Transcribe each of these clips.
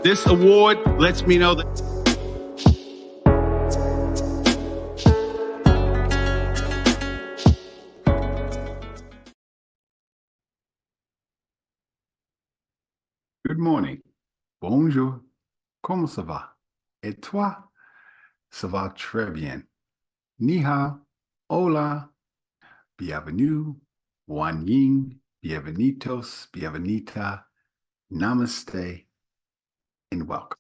This award lets me know that Good morning. Bonjour. Comment ça va? Et toi? Ça va très bien. Ni hao. Hola. Bienvenue. Wan Ying. Bienvenidos. Bienvenita. Namaste. And welcome.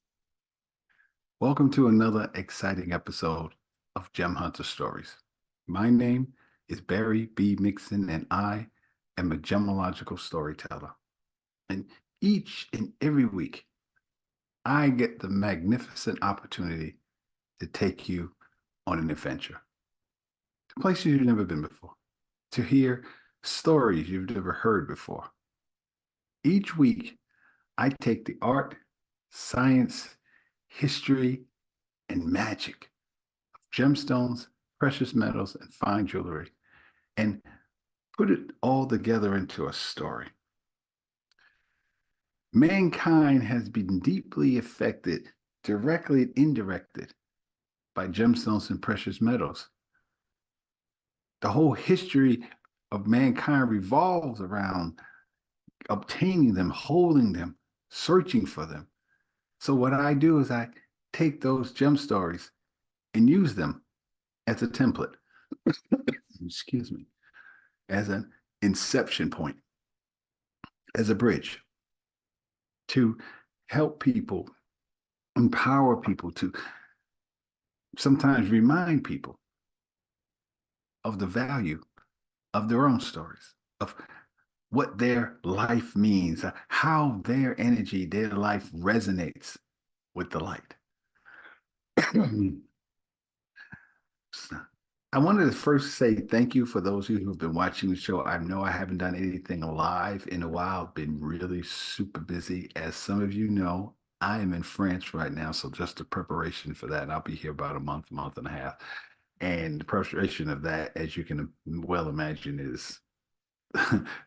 Welcome to another exciting episode of Gem Hunter Stories. My name is Barry B. Mixon, and I am a gemmological storyteller. And each and every week, I get the magnificent opportunity to take you on an adventure to places you've never been before, to hear stories you've never heard before. Each week, I take the art, science, history, and magic of gemstones, precious metals, and fine jewelry and put it all together into a story. Mankind has been deeply affected, directly and indirectly, by gemstones and precious metals. The whole history of mankind revolves around obtaining them, holding them, searching for them. So what I do is I take those gem stories and use them as a template, excuse me, as an inception point, as a bridge to help people, empower people, to sometimes remind people of the value of their own stories, of what their life means, how their energy, their life resonates with the light. I wanted to first say thank you for those of you who've been watching the show. I know I haven't done anything live in a while. I've been really super busy. As some of you know, I am in France right now, so just the preparation for that, and I'll be here about a month and a half. And the preparation of that, as you can well imagine, is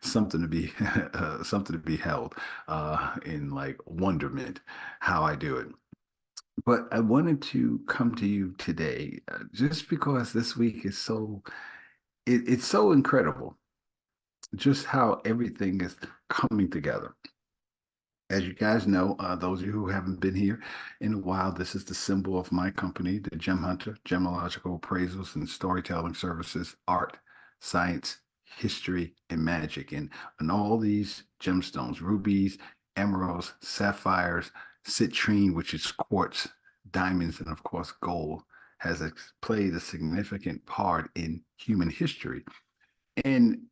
something to be something to be held in like wonderment how I do it. But I wanted to come to you today just because this week is it's so incredible just how everything is coming together. As you guys know, those of you who haven't been here in a while, this is the symbol of my company, the Gem Hunter, Gemmological Appraisals and Storytelling Services, art, science, history, and magic. And all these gemstones, rubies, emeralds, sapphires, citrine, which is quartz, diamonds, and of course, gold, has played a significant part in human history. And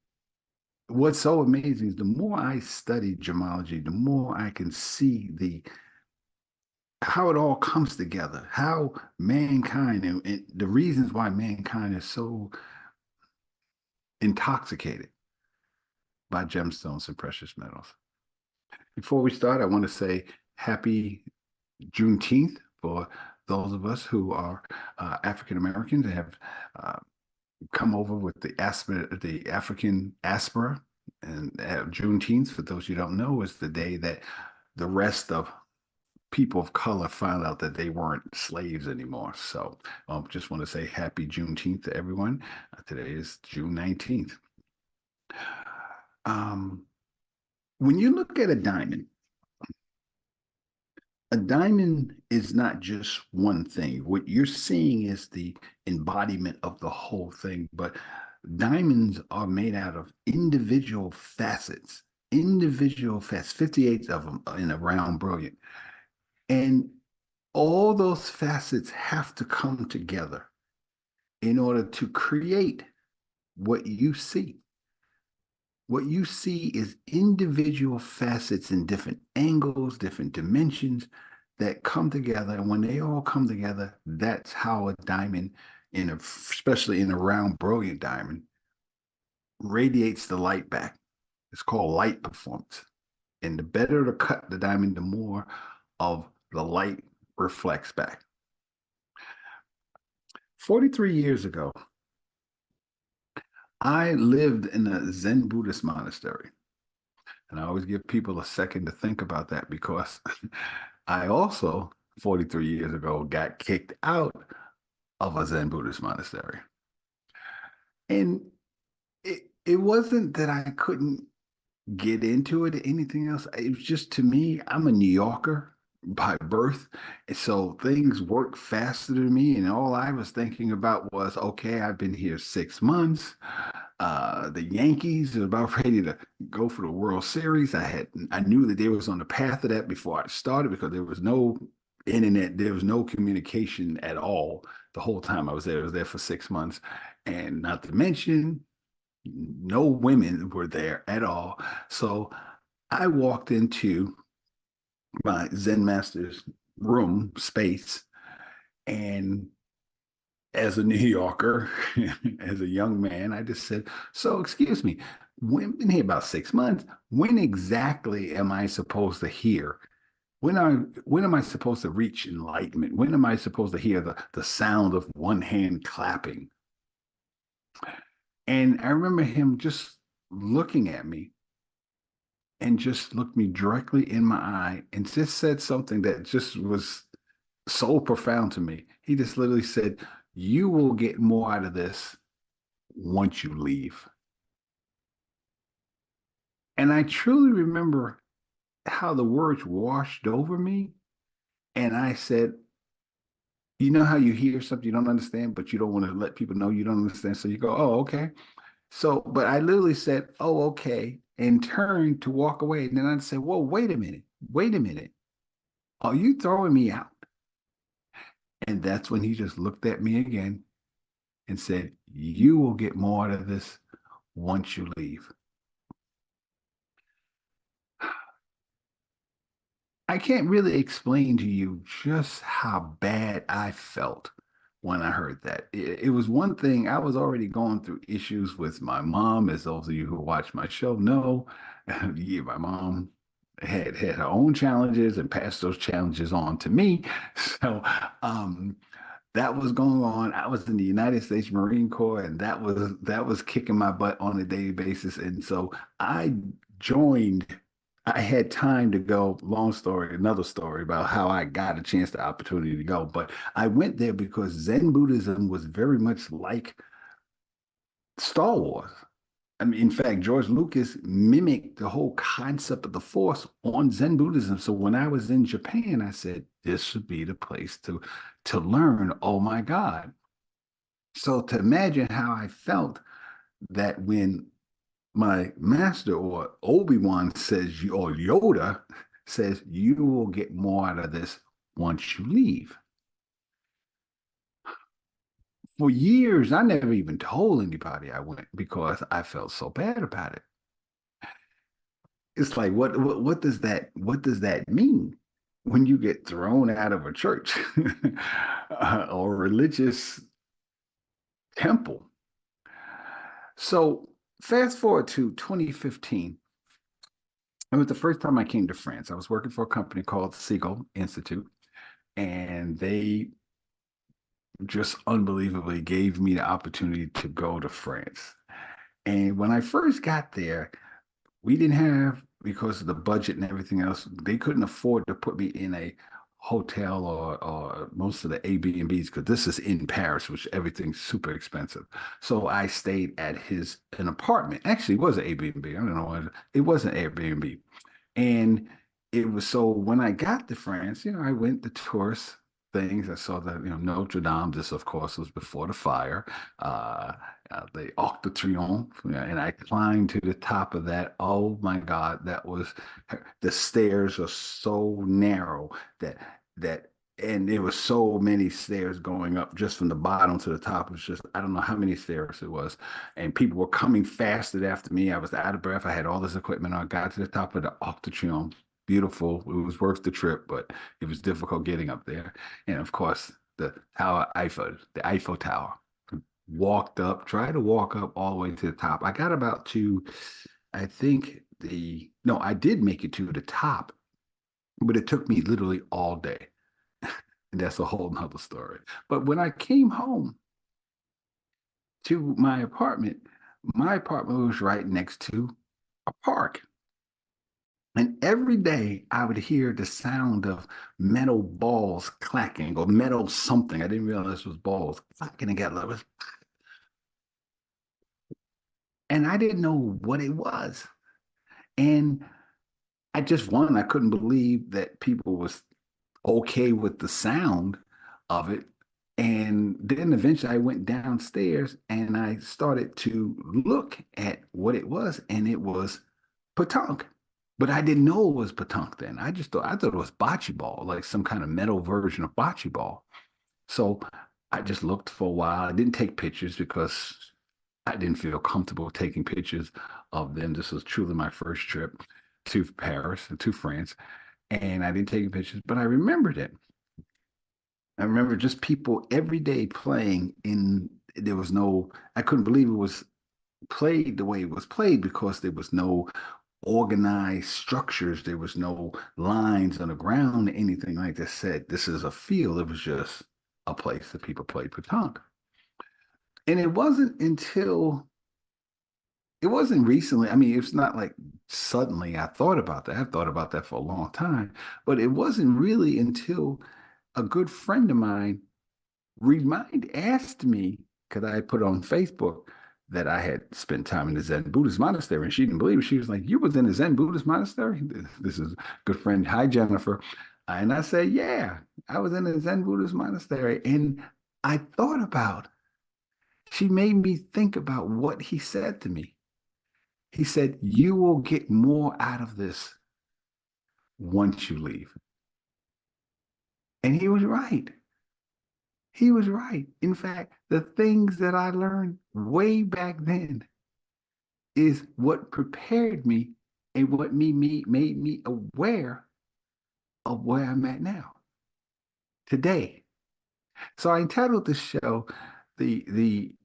what's so amazing is the more I study gemology, the more I can see how it all comes together, how mankind and the reasons why mankind is so intoxicated by gemstones and precious metals. Before we start, I want to say happy Juneteenth for those of us who are African Americans that have come over with the African diaspora. And Juneteenth, for those you don't know, is the day that the rest of people of color found out that they weren't slaves anymore. So just want to say happy Juneteenth to everyone. Today is June 19th. When you look at a diamond is not just one thing. What you're seeing is the embodiment of the whole thing, but diamonds are made out of individual facets, 58 of them in a round brilliant. And all those facets have to come together in order to create what you see. What you see is individual facets in different angles, different dimensions that come together. And when they all come together, that's how a diamond, especially in a round, brilliant diamond, radiates the light back. It's called light performance. And the better to cut the diamond, the more of the light reflects back. 43 years ago, I lived in a Zen Buddhist monastery. And I always give people a second to think about that because I also, 43 years ago, got kicked out of a Zen Buddhist monastery. And it wasn't that I couldn't get into it or anything else. It was just to me, I'm a New Yorker by birth. And so things work faster than me. And all I was thinking about was, okay, I've been here 6 months. The Yankees are about ready to go for the World Series. I knew that they was on the path of that before I started because there was no internet, there was no communication at all the whole time I was there. I was there for 6 months. And not to mention, no women were there at all. So I walked into my Zen master's room space, and as a New Yorker, as a young man, I just said, "So, excuse me, we've been here about 6 months. When exactly am I supposed to hear? When am I supposed to reach enlightenment? When am I supposed to hear the sound of one hand clapping?" And I remember him just looking at me and just looked me directly in my eye and just said something that just was so profound to me. He just literally said, "You will get more out of this once you leave." And I truly remember how the words washed over me. And I said, you know how you hear something you don't understand, but you don't want to let people know you don't understand. So you go, "Oh, okay." So, but I literally said, "Oh, okay," and turned to walk away. And then I said, "Whoa, wait a minute. Wait a minute. Are you throwing me out?" And that's when he just looked at me again and said, "You will get more out of this once you leave." I can't really explain to you just how bad I felt when I heard that. It was one thing, I was already going through issues with my mom, as those of you who watch my show know. Yeah, my mom had her own challenges and passed those challenges on to me. So um, that was going on. I was in the United States Marine Corps, and that was kicking my butt on a daily basis. And so I joined. I had time to go. Long story, another story about how I got a chance, the opportunity to go. But I went there because Zen Buddhism was very much like Star Wars. I mean, in fact, George Lucas mimicked the whole concept of the Force on Zen Buddhism. So when I was in Japan, I said, this should be the place to learn. Oh my God. So to imagine how I felt that when my master or Obi-Wan says, or Yoda says, you will get more out of this once you leave. For years, I never even told anybody I went because I felt so bad about it. It's like, what does that mean when you get thrown out of a church or religious temple? So fast forward to 2015. It was the first time I came to France. I was working for a company called Seagull Institute, and they just unbelievably gave me the opportunity to go to France. And when I first got there, we didn't have, because of the budget and everything else, they couldn't afford to put me in a hotel or most of the Airbnbs because this is in Paris, which everything's super expensive. So I stayed at an apartment. Actually, it was an Airbnb. I don't know what it was, an Airbnb. And it was, so when I got to France, I went to tourist things. I saw that, Notre Dame. This, of course, was before the fire. Uh, the Arc de Triomphe, and I climbed to the top of that. Oh my God, the stairs are so narrow that and there were so many stairs going up just from the bottom to the top. It was just, I don't know how many stairs it was. And people were coming faster after me. I was out of breath. I had all this equipment on. I got to the top of the Arc de Triomphe. Beautiful. It was worth the trip, but it was difficult getting up there. And of course, the Eiffel Tower. Walked up, tried to walk up all the way to the top. I got about to, I think no, I did make it to the top, but it took me literally all day. And that's a whole nother story. But when I came home to my apartment was right next to a park. And every day I would hear the sound of metal balls clacking or metal something. I didn't realize it was balls clacking together. And I didn't know what it was. And I just, one, I couldn't believe that people was okay with the sound of it. And then eventually I went downstairs and I started to look at what it was, and it was petanque. But I didn't know it was petanque then. I thought it was bocce ball, like some kind of metal version of bocce ball. So I just looked for a while. I didn't take pictures because I didn't feel comfortable taking pictures of them. This was truly my first trip to Paris and to France, and I didn't take pictures, but I remembered it. I remember just people every day playing in, there was no, I couldn't believe it was played the way it was played because there was no organized structures. There was no lines on the ground, anything like that said, this is a field. It was just a place that people played petanque. And it wasn't recently. I mean, it's not like suddenly I thought about that. I've thought about that for a long time, but it wasn't really until a good friend of mine asked me, because I had put on Facebook that I had spent time in the Zen Buddhist monastery, and she didn't believe it. She was like, "You was in the Zen Buddhist monastery?" This is a good friend. Hi, Jennifer. And I said, "Yeah, I was in the Zen Buddhist monastery." And I thought about, she made me think about what he said to me. He said, "You will get more out of this once you leave." And he was right. He was right. In fact, the things that I learned way back then is what prepared me and what made me aware of where I'm at now today. So I entitled the show the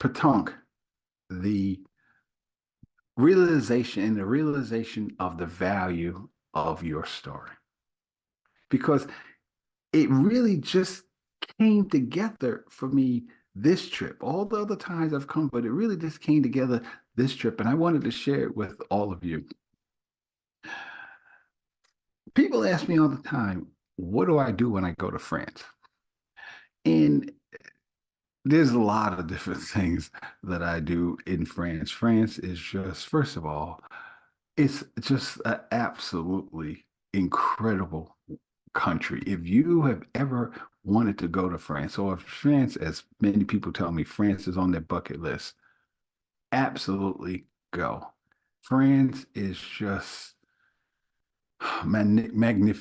Petanque, the the realization of the value of your story. Because it really just came together for me this trip. All the other times I've come, but it really just came together this trip. And I wanted to share it with all of you. People ask me all the time, what do I do when I go to France? And there's a lot of different things that I do in France. France is just, first of all, it's just an absolutely incredible country. If you have ever wanted to go to France, or if France, as many people tell me, France is on their bucket list, absolutely go. France is just magnificent,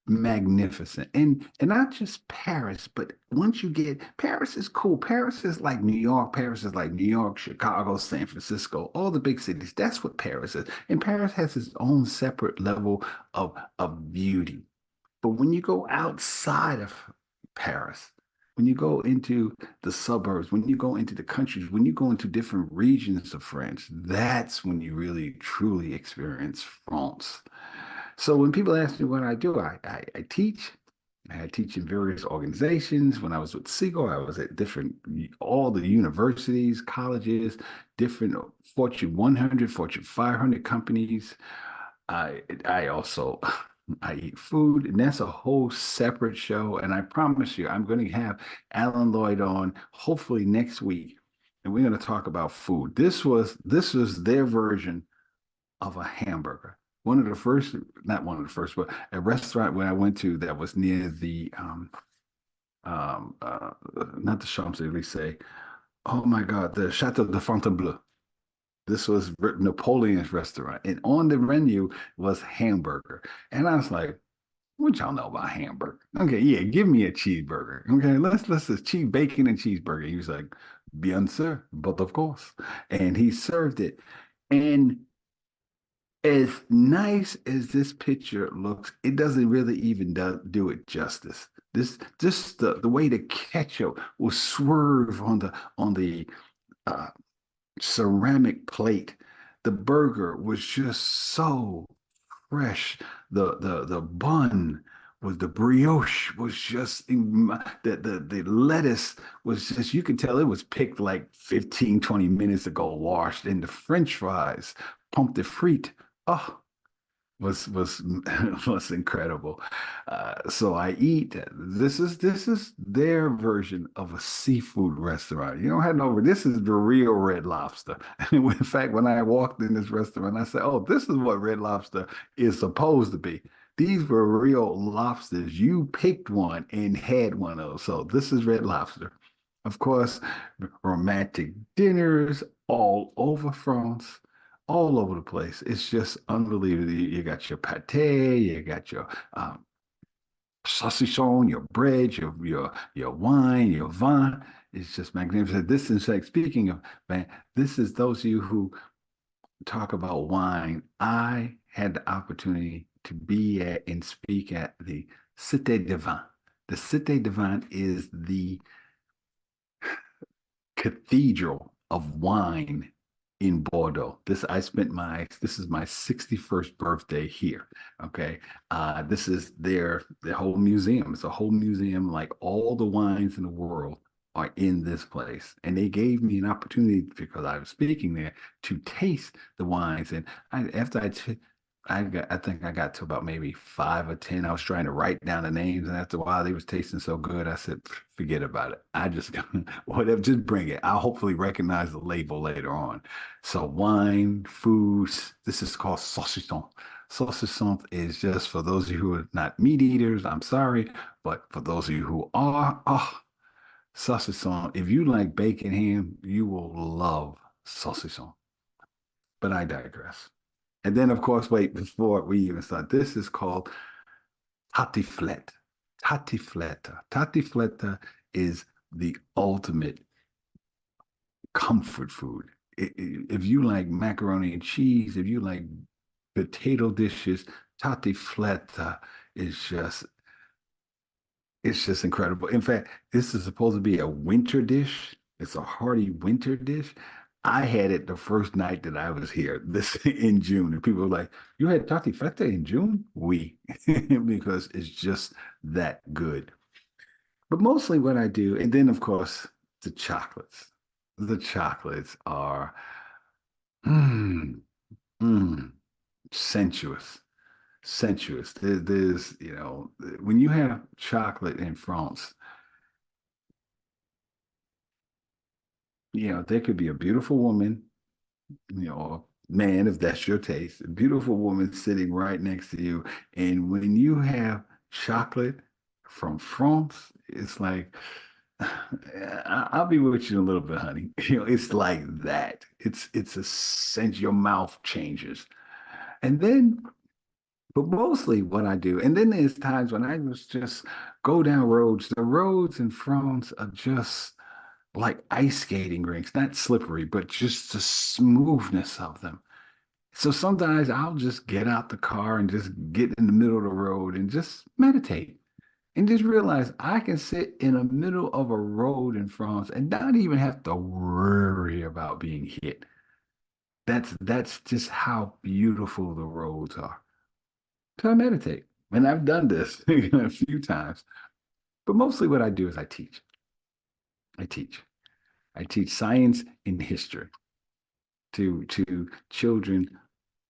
magnificent, and not just Paris, but once you get, Paris is cool. Paris is like New York. Paris is like New York, Chicago, San Francisco, all the big cities. That's what Paris is, and Paris has its own separate level of beauty. But when you go outside of Paris, when you go into the suburbs, when you go into the countries, when you go into different regions of France, that's when you really truly experience France. So when people ask me what I do, I teach. I teach in various organizations. When I was with Siegel, I was at all the universities, colleges, different Fortune 100, Fortune 500 companies. I also I eat food, and that's a whole separate show. And I promise you, I'm going to have Alan Lloyd on hopefully next week, and we're going to talk about food. This was their version of a hamburger. One of the first, not one of the first, but a restaurant where I went to that was near the um uh not the Champs-Élysées. Oh my God, the Chateau de Fontainebleau. This was Napoleon's restaurant, and on the menu was hamburger. And I was like, "What y'all know about hamburger? Okay, yeah, give me a cheeseburger. Okay, let's just cheese bacon and cheeseburger." He was like, "Bien sûr, but of course," and he served it. And as nice as this picture looks, it doesn't really even do it justice. This just the way the ketchup will swerve on the uh, ceramic plate. The burger was just so fresh. The bun was the brioche was just the lettuce was just you could tell it was picked like 15, 20 minutes ago, washed, and the French fries, pommes de frites. Oh, was was incredible. So I eat. This is their version of a seafood restaurant. You don't have no. This is the real Red Lobster. And in fact, when I walked in this restaurant, I said, "Oh, this is what Red Lobster is supposed to be." These were real lobsters. You picked one and had one of those. So this is Red Lobster. Of course, romantic dinners all over France, all over the place. It's just unbelievable. You got your pate, you got your saucisson, your bread, your wine, your vin. It's just magnificent. This is like speaking of man, this is those of you who talk about wine. I had the opportunity to be at and speak at the Cité de Vin. The Cité de Vin is the cathedral of wine in Bordeaux. This is my 61st birthday here. Okay. This is their whole museum. It's a whole museum, like all the wines in the world are in this place. And they gave me an opportunity because I was speaking there to taste the wines. And after I think I got to about maybe 5 or 10. I was trying to write down the names, and after a while, they was tasting so good. I said, "Forget about it. I just whatever, just bring it. I'll hopefully recognize the label later on." So wine, foods. This is called saucisson. Saucisson is just for those of you who are not meat eaters. I'm sorry, but for those of you who are, oh, saucisson. If you like bacon ham, you will love saucisson. But I digress. And then, of course, wait, before we even start, this is called tatiflette. Tatifletta. Tatifletta is the ultimate comfort food. If you like macaroni and cheese, if you like potato dishes, tatifletta is just it's just incredible. In fact, this is supposed to be a winter dish. It's a hearty winter dish. I had it the first night that I was here, this in June, and people were like, "You had tati fete in June?" We, because it's just that good. But mostly what I do, and then of course the chocolates. The chocolates are mm, mm, sensuous, sensuous. There's, when you have chocolate in France, there could be a beautiful woman, or man, if that's your taste, a beautiful woman sitting right next to you. And when you have chocolate from France, it's like, I'll be with you in a little bit, honey. It's like that. It's a sense your mouth changes. And then, but mostly what I do, and then there's times when I was just go down roads. The roads in France are just like ice skating rinks, not slippery, but just the smoothness of them. So sometimes I'll just get out the car and just get in the middle of the road and just meditate and just realize I can sit in the middle of a road in France and not even have to worry about being hit. That's just how beautiful the roads are. So I meditate. And I've done this a few times, but mostly what I do is I teach. I teach. I teach science and history to children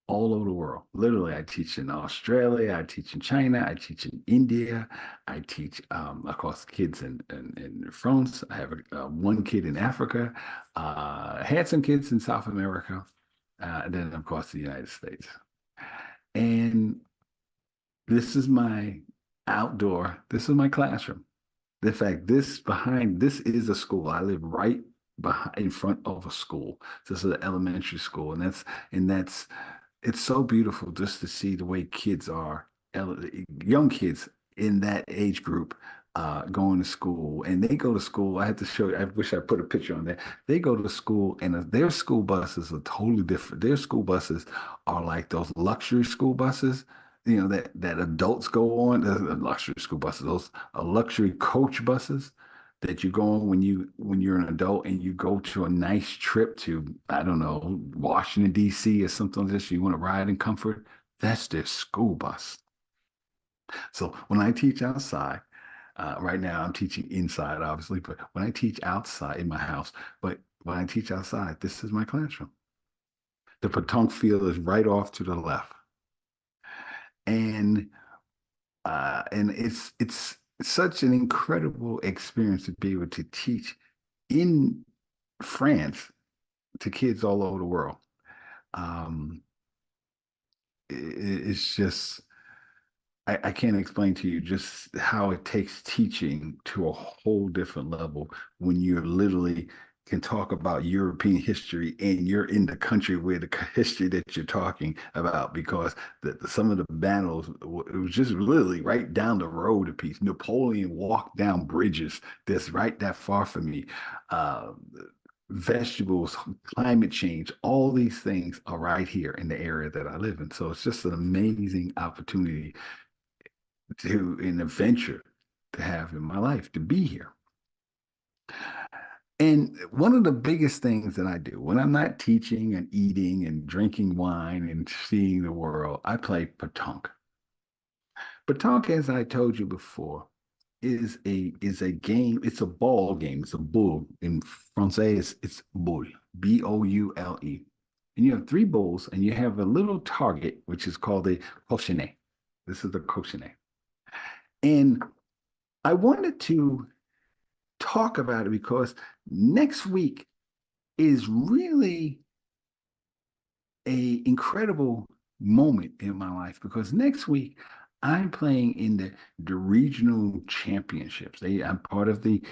all over the world. Literally, I teach in Australia, I teach in China, I teach in India, I teach, of course, kids in France. I have one kid in Africa, had some kids in South America, and then, of course, the United States. And this is my this is my classroom. In fact, this is a school. I live right behind in front of a school. This is an elementary school, and that's it's so beautiful just to see the way kids are, young kids in that age group, going to school. And they go to school. I had to show you, I wish I put a picture on there. They go to school, and their school buses are totally different. Their school buses are like those luxury school buses, that adults go on, luxury school buses, those luxury coach buses that you go on when you're an adult and you go to a nice trip to, I don't know, Washington, D.C. or something like this. You want to ride in comfort. That's their school bus. So when I teach outside, right now I'm teaching inside, obviously, but when I teach outside in my house, but when I teach outside, this is my classroom. The Petanque field is right off to the left. And and it's such an incredible experience to be able to teach in France to kids all over the world. Um, it's just I can't explain to you just how it takes teaching to a whole different level when you're literally can talk about European history and you're in the country where the history that you're talking about because some of the battles it was just literally right down the road a piece. Napoleon walked down bridges that's right that far from me. Uh, Vegetables, climate change, all these things are right here in the area that I live in. So it's just an amazing opportunity to an adventure to have in my life to be here. And one of the biggest things that I do when I'm not teaching and eating and drinking wine and seeing the world, I play petanque. Petanque, as I told you before, is a game. It's a ball game. It's a boule. In Francais, it's boule, Boule. And you have three bowls, and you have a little target, which is called a cochinet. This is the cochinet. And I wanted to talk about it because next week is really a incredible moment in my life because next week I'm playing in the regional championships. I'm part of the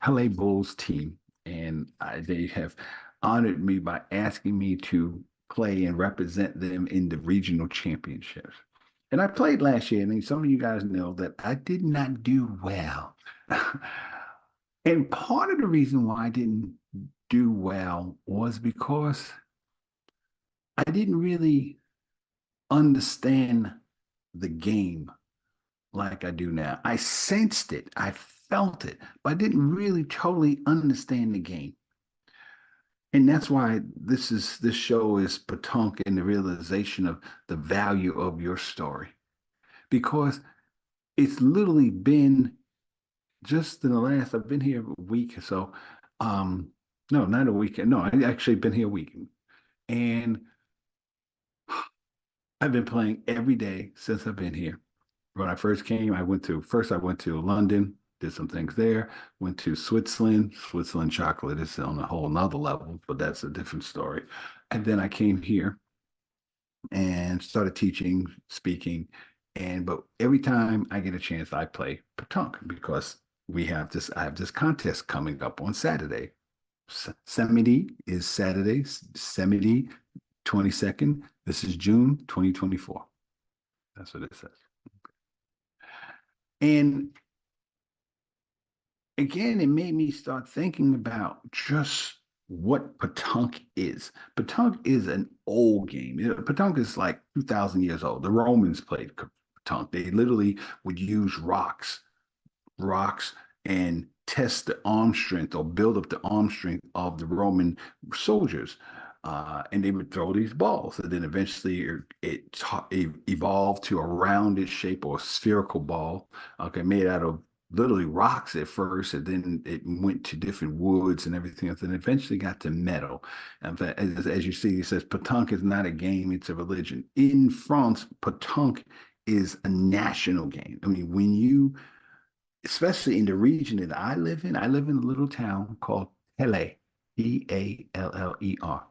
Tele Bulls team, and they have honored me by asking me to play and represent them in the regional championships. And I played last year, and some of you guys know that I did not do well. And part of the reason why I didn't do well was because I didn't really understand the game like I do now. I sensed it, I felt it, but I didn't really totally understand the game. And that's why this show is Petanque and the realization of the value of your story. Because it's literally been just in the last, I've been here a week or so. Um, no, not a week. No, I actually been here a week. And I've been playing every day since I've been here. When I first came, I went to London, did some things there, went to Switzerland. Switzerland chocolate is on a whole nother level, but that's a different story. And then I came here and started teaching, speaking. But every time I get a chance, I play petanque because I have this contest coming up on Saturday. Samedi is Saturday, Samedi 22nd. This is June 2024. That's what it says. And again, it made me start thinking about just what petanque is. Petanque is an old game. Petanque is like 2,000 years old. The Romans played petanque. They literally would use rocks and test the arm strength or build up the arm strength of the Roman soldiers. And they would throw these balls. And then eventually it evolved to a rounded shape or a spherical ball, okay, made out of literally rocks at first, and then it went to different woods and everything else, and eventually got to metal. And as you see, it says petanque is not a game, it's a religion. In France, petanque is a national game. I mean, especially in the region that I live in a little town called Tele, Daller.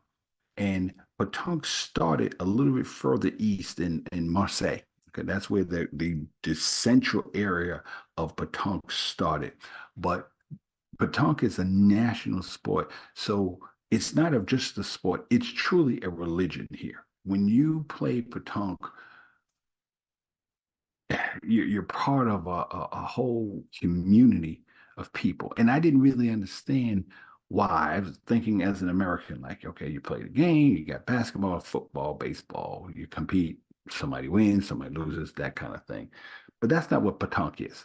And petanque started a little bit further east in Marseille. Okay, that's where the central area of petanque started. But petanque is a national sport. So it's not just a sport, it's truly a religion here. When you play petanque, you're part of a whole community of people. And I didn't really understand why. I was thinking as an American, like, okay, you play the game, you got basketball, football, baseball, you compete, somebody wins, somebody loses, that kind of thing. But that's not what petanque is.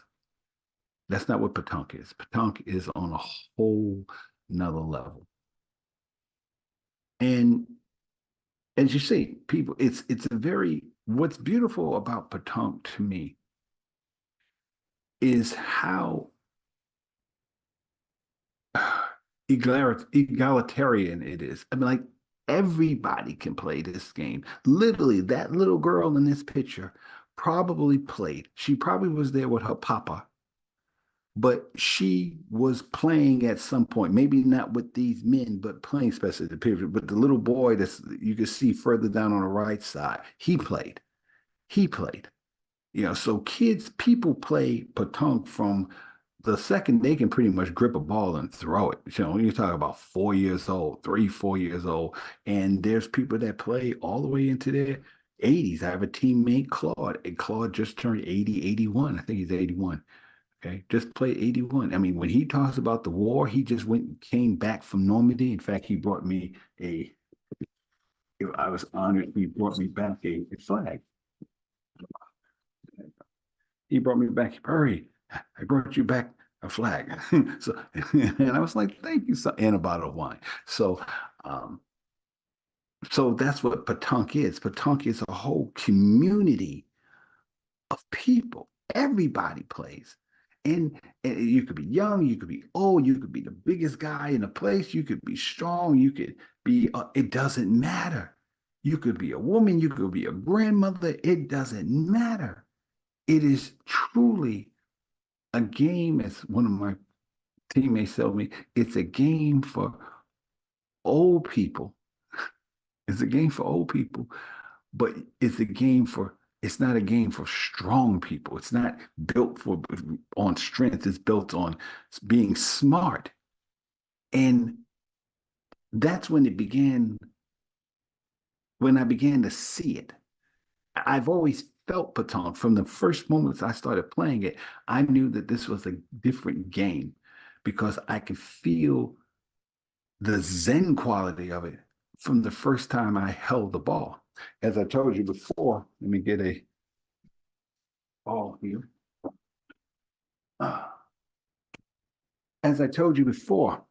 That's not what petanque is. Petanque is on a whole nother level. And as you see, people, it's a very, what's beautiful about petanque to me is how egalitarian it is. I mean, like everybody can play this game. Literally, that little girl in this picture probably played. She probably was there with her papa, but she was playing at some point. Maybe not with these men, but playing especially the period. But the little boy that's you can see further down on the right side, he played. He played. So kids, people play petanque from the second they can pretty much grip a ball and throw it. When you talk about 4 years old, 3, 4 years old, and there's people that play all the way into their 80s. I have a teammate, Claude, and Claude just turned 80, 81. I think he's 81. Okay, just played 81. I mean, when he talks about the war, he just came back from Normandy. In fact, he brought me I was honored. He brought me back a flag. He brought me back, Barry, I brought you back a flag. So, and I was like, thank you, so, and a bottle of wine. Um, so that's what Petanque is. Petanque is a whole community of people. Everybody plays. And you could be young, you could be old, you could be the biggest guy in the place, you could be strong, you could be, it doesn't matter. You could be a woman, you could be a grandmother, it doesn't matter. It is truly a game, as one of my teammates told me, it's a game for old people. It's a game for old people, but it's not a game for strong people. It's not built on strength. It's built on being smart. And that's when when I began to see it. I've always felt petanque from the first moments I started playing it. I knew that this was a different game because I could feel the Zen quality of it from the first time I held the ball. As I told you before, let me get a ball here. As I told you before,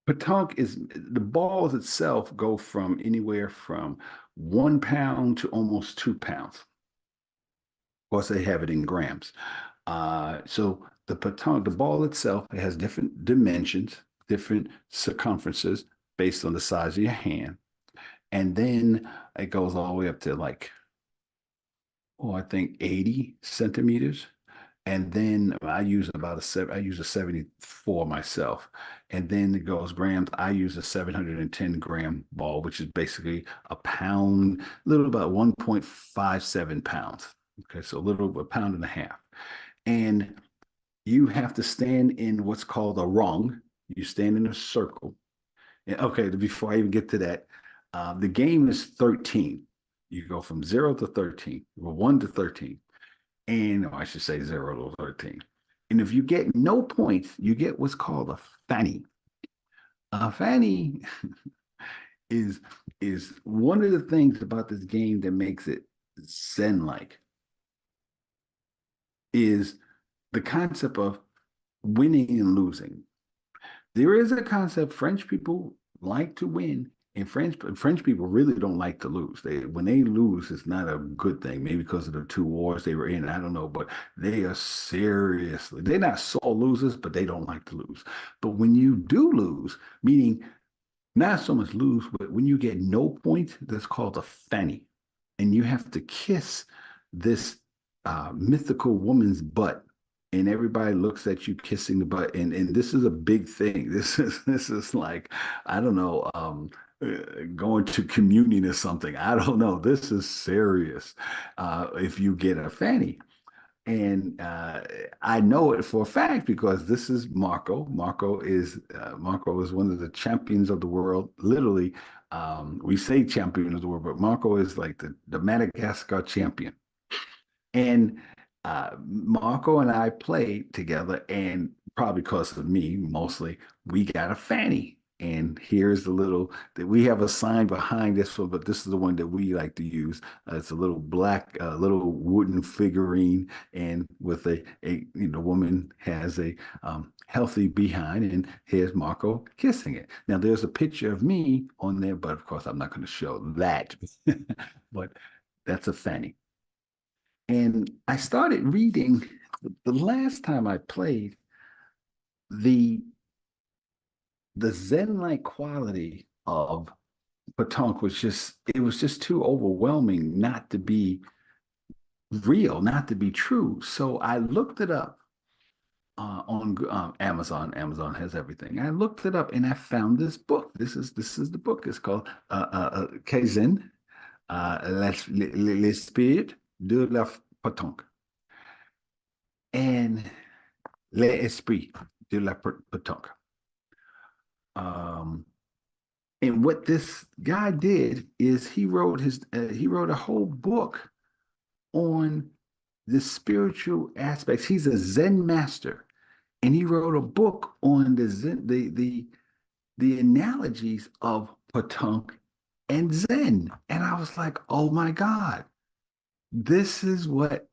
petanque is the balls itself go from anywhere from 1 pound to almost 2 pounds. Of course, they have it in grams. So the petanque, the ball itself, it has different dimensions, different circumferences based on the size of your hand. And then it goes all the way up to I think 80 centimeters. And then I use a 74 myself. And then it goes grams. I use a 710-gram ball, which is basically a pound, little about 1.57 pounds. Okay, so a pound and a half. And you have to stand in what's called a rung. You stand in a circle. And okay, before I even get to that, the game is 13. You go from 0 to 13, or 1 to 13. And I should say 0 to 13. And if you get no points, you get what's called a fanny. A fanny is one of the things about this game that makes it Zen-like is the concept of winning and losing. There is a concept French people like to win, and French people really don't like to lose. When they lose, it's not a good thing. Maybe because of the 2 wars they were in, I don't know, but they are they're not sore losers, but they don't like to lose. But when you do lose, meaning not so much lose, but when you get no points, that's called a fanny, and you have to kiss this mythical woman's butt, and everybody looks at you kissing the butt, and this is a big thing. This is like, I don't know, going to communion or something. I don't know. This is serious. If you get a fanny. And I know it for a fact because this is Marco. Marco is one of the champions of the world. Literally, we say champion of the world, but Marco is like the Madagascar champion. And Marco and I played together, and probably because of me mostly, we got a fanny. And here's the little that we have a sign behind this one, but this is the one that we like to use. It's a little black, little wooden figurine, and with woman has a healthy behind, and here's Marco kissing it. Now there's a picture of me on there, but of course I'm not going to show that. But that's a fanny. And I started reading the last time I played, the the Zen-like quality of Petanque was just too overwhelming not to be real, not to be true. So I looked it up on Amazon. Amazon has everything. I looked it up and I found this book. This is the book. It's called Kaizen, l'esprit de la pétanque, and l'esprit de la pétanque. Um, and what this guy did is he wrote a whole book on the spiritual aspects. He's a Zen master, and he wrote a book on the Zen, the analogies of Petanque and Zen. And I was like, oh my God, this is what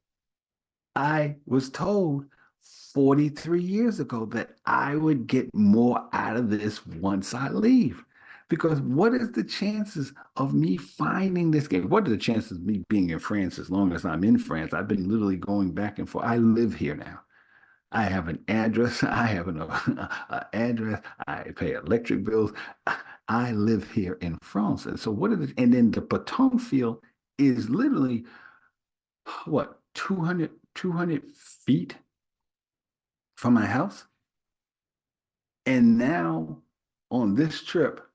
I was told 43 years ago, that I would get more out of this once I leave. Because what is the chances of me finding this game? What are the chances of me being in France as long as I'm in France? I've been literally going back and forth. I live here now. I have an address. I have an address. I pay electric bills. I live here in France. And so and then the Petanque field is literally, what, 200 feet from my house? And now on this trip,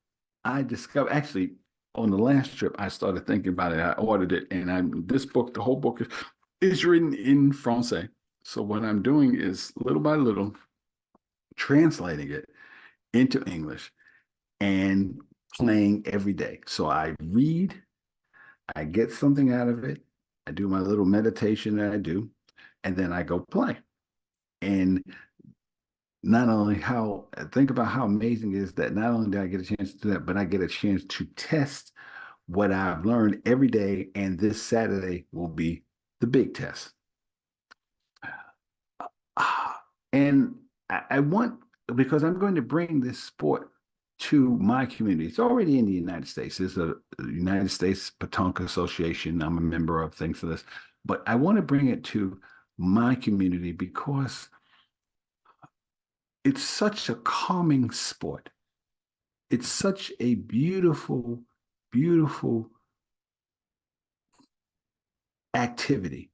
I discovered, actually, on the last trip, I started thinking about it. I ordered it, and this book, the whole book is written in Francais. So what I'm doing is little by little translating it into English and playing every day. So I read, I get something out of it, I do my little meditation that I do, and then I go play. And not only think about how amazing it is that not only do I get a chance to do that, but I get a chance to test what I've learned every day. And this Saturday will be the big test. And I want, because I'm going to bring this sport to my community. It's already in the United States. There's a United States Petanque Association. I'm a member of, things for this. But I want to bring it to my community because it's such a calming sport. It's such a beautiful, beautiful activity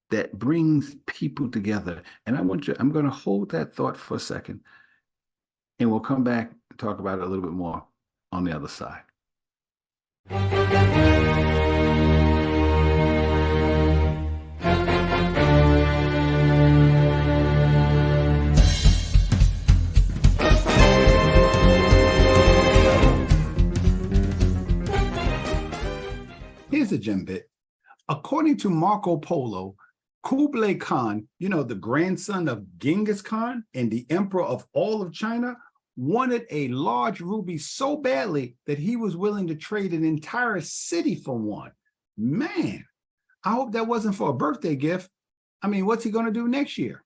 that brings people together. And I'm going to hold that thought for a second, and we'll come back and talk about it a little bit more on the other side. Here's a gem bit. According to Marco Polo, Kublai Khan, the grandson of Genghis Khan and the emperor of all of China, wanted a large ruby so badly that he was willing to trade an entire city for one. Man, I hope that wasn't for a birthday gift. I mean, what's he going to do next year?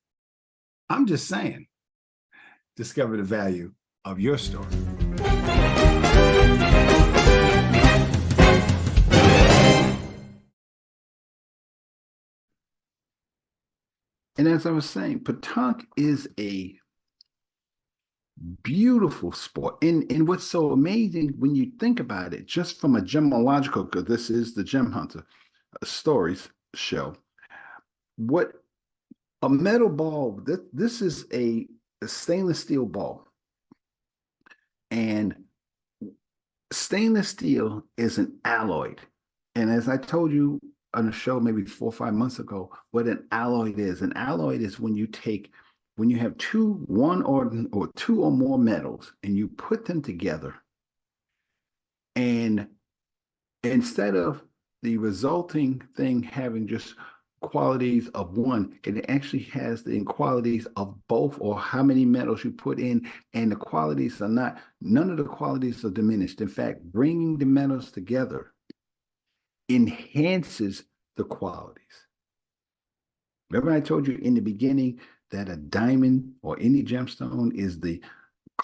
I'm just saying. Discover the value of your story. And as I was saying, Petanque is a beautiful sport. And what's so amazing when you think about it, just from a gemmological, because this is the Gem Hunter Stories show, what a metal ball, this is a stainless steel ball. And stainless steel is an alloy. And as I told you on a show maybe 4 or 5 months ago, what an alloy is. An alloy is when you have one or two or more metals, and you put them together, and instead of the resulting thing having just qualities of one, it actually has the qualities of both, or how many metals you put in, and the qualities are none of the qualities are diminished. In fact, bringing the metals together enhances the qualities. Remember I told you in the beginning that a diamond or any gemstone is the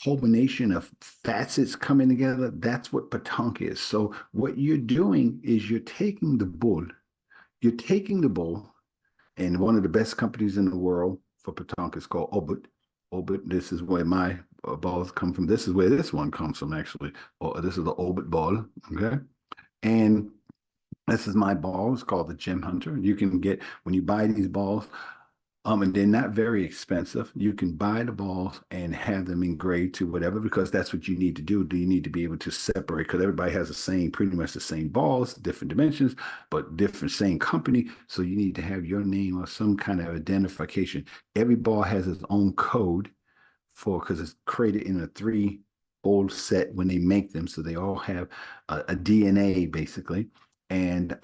culmination of facets coming together? That's what Petanque is. So what you're doing is you're taking the bull, And one of the best companies in the world for Petanque is called Obit. Obit, this is where my balls come from. This is where this one comes from, actually. This is the Obit ball, okay? And this is my ball. It's called the Gem Hunter. You can get, when you buy these balls, and they're not very expensive. You can buy the balls and have them engraved to whatever, because that's what you need to do. Do you need to be able to separate? Because everybody has the same, pretty much the same balls, different dimensions, but different, same company. So you need to have your name or some kind of identification. Every ball has its own code for, because it's created in a three-fold set when they make them. So they all have a DNA basically. And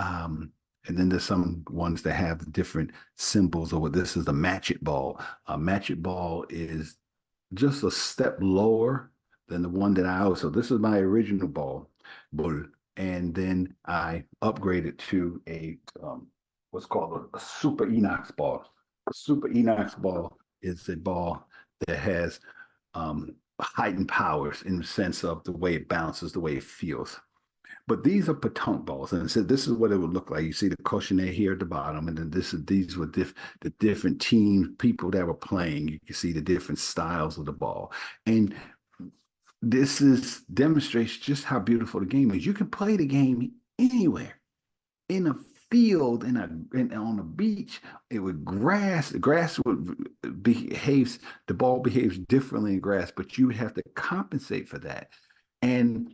then there's some ones that have different symbols. Or what, this is a match it ball. A match it ball is just a step lower than the one that I own. So this is my original ball, bull, and then I upgraded to a what's called a super Enox ball. A super Enox ball is a ball that has heightened powers in the sense of the way it bounces, the way it feels. But these are petanque balls, and so this is what it would look like. You see the cochinet here at the bottom, and then these were the different team people that were playing. You can see the different styles of the ball, and this is demonstrates just how beautiful the game is. You can play the game anywhere, in a field, on a beach, it would grass. The grass would behaves. The ball behaves differently in grass, but you would have to compensate for that. And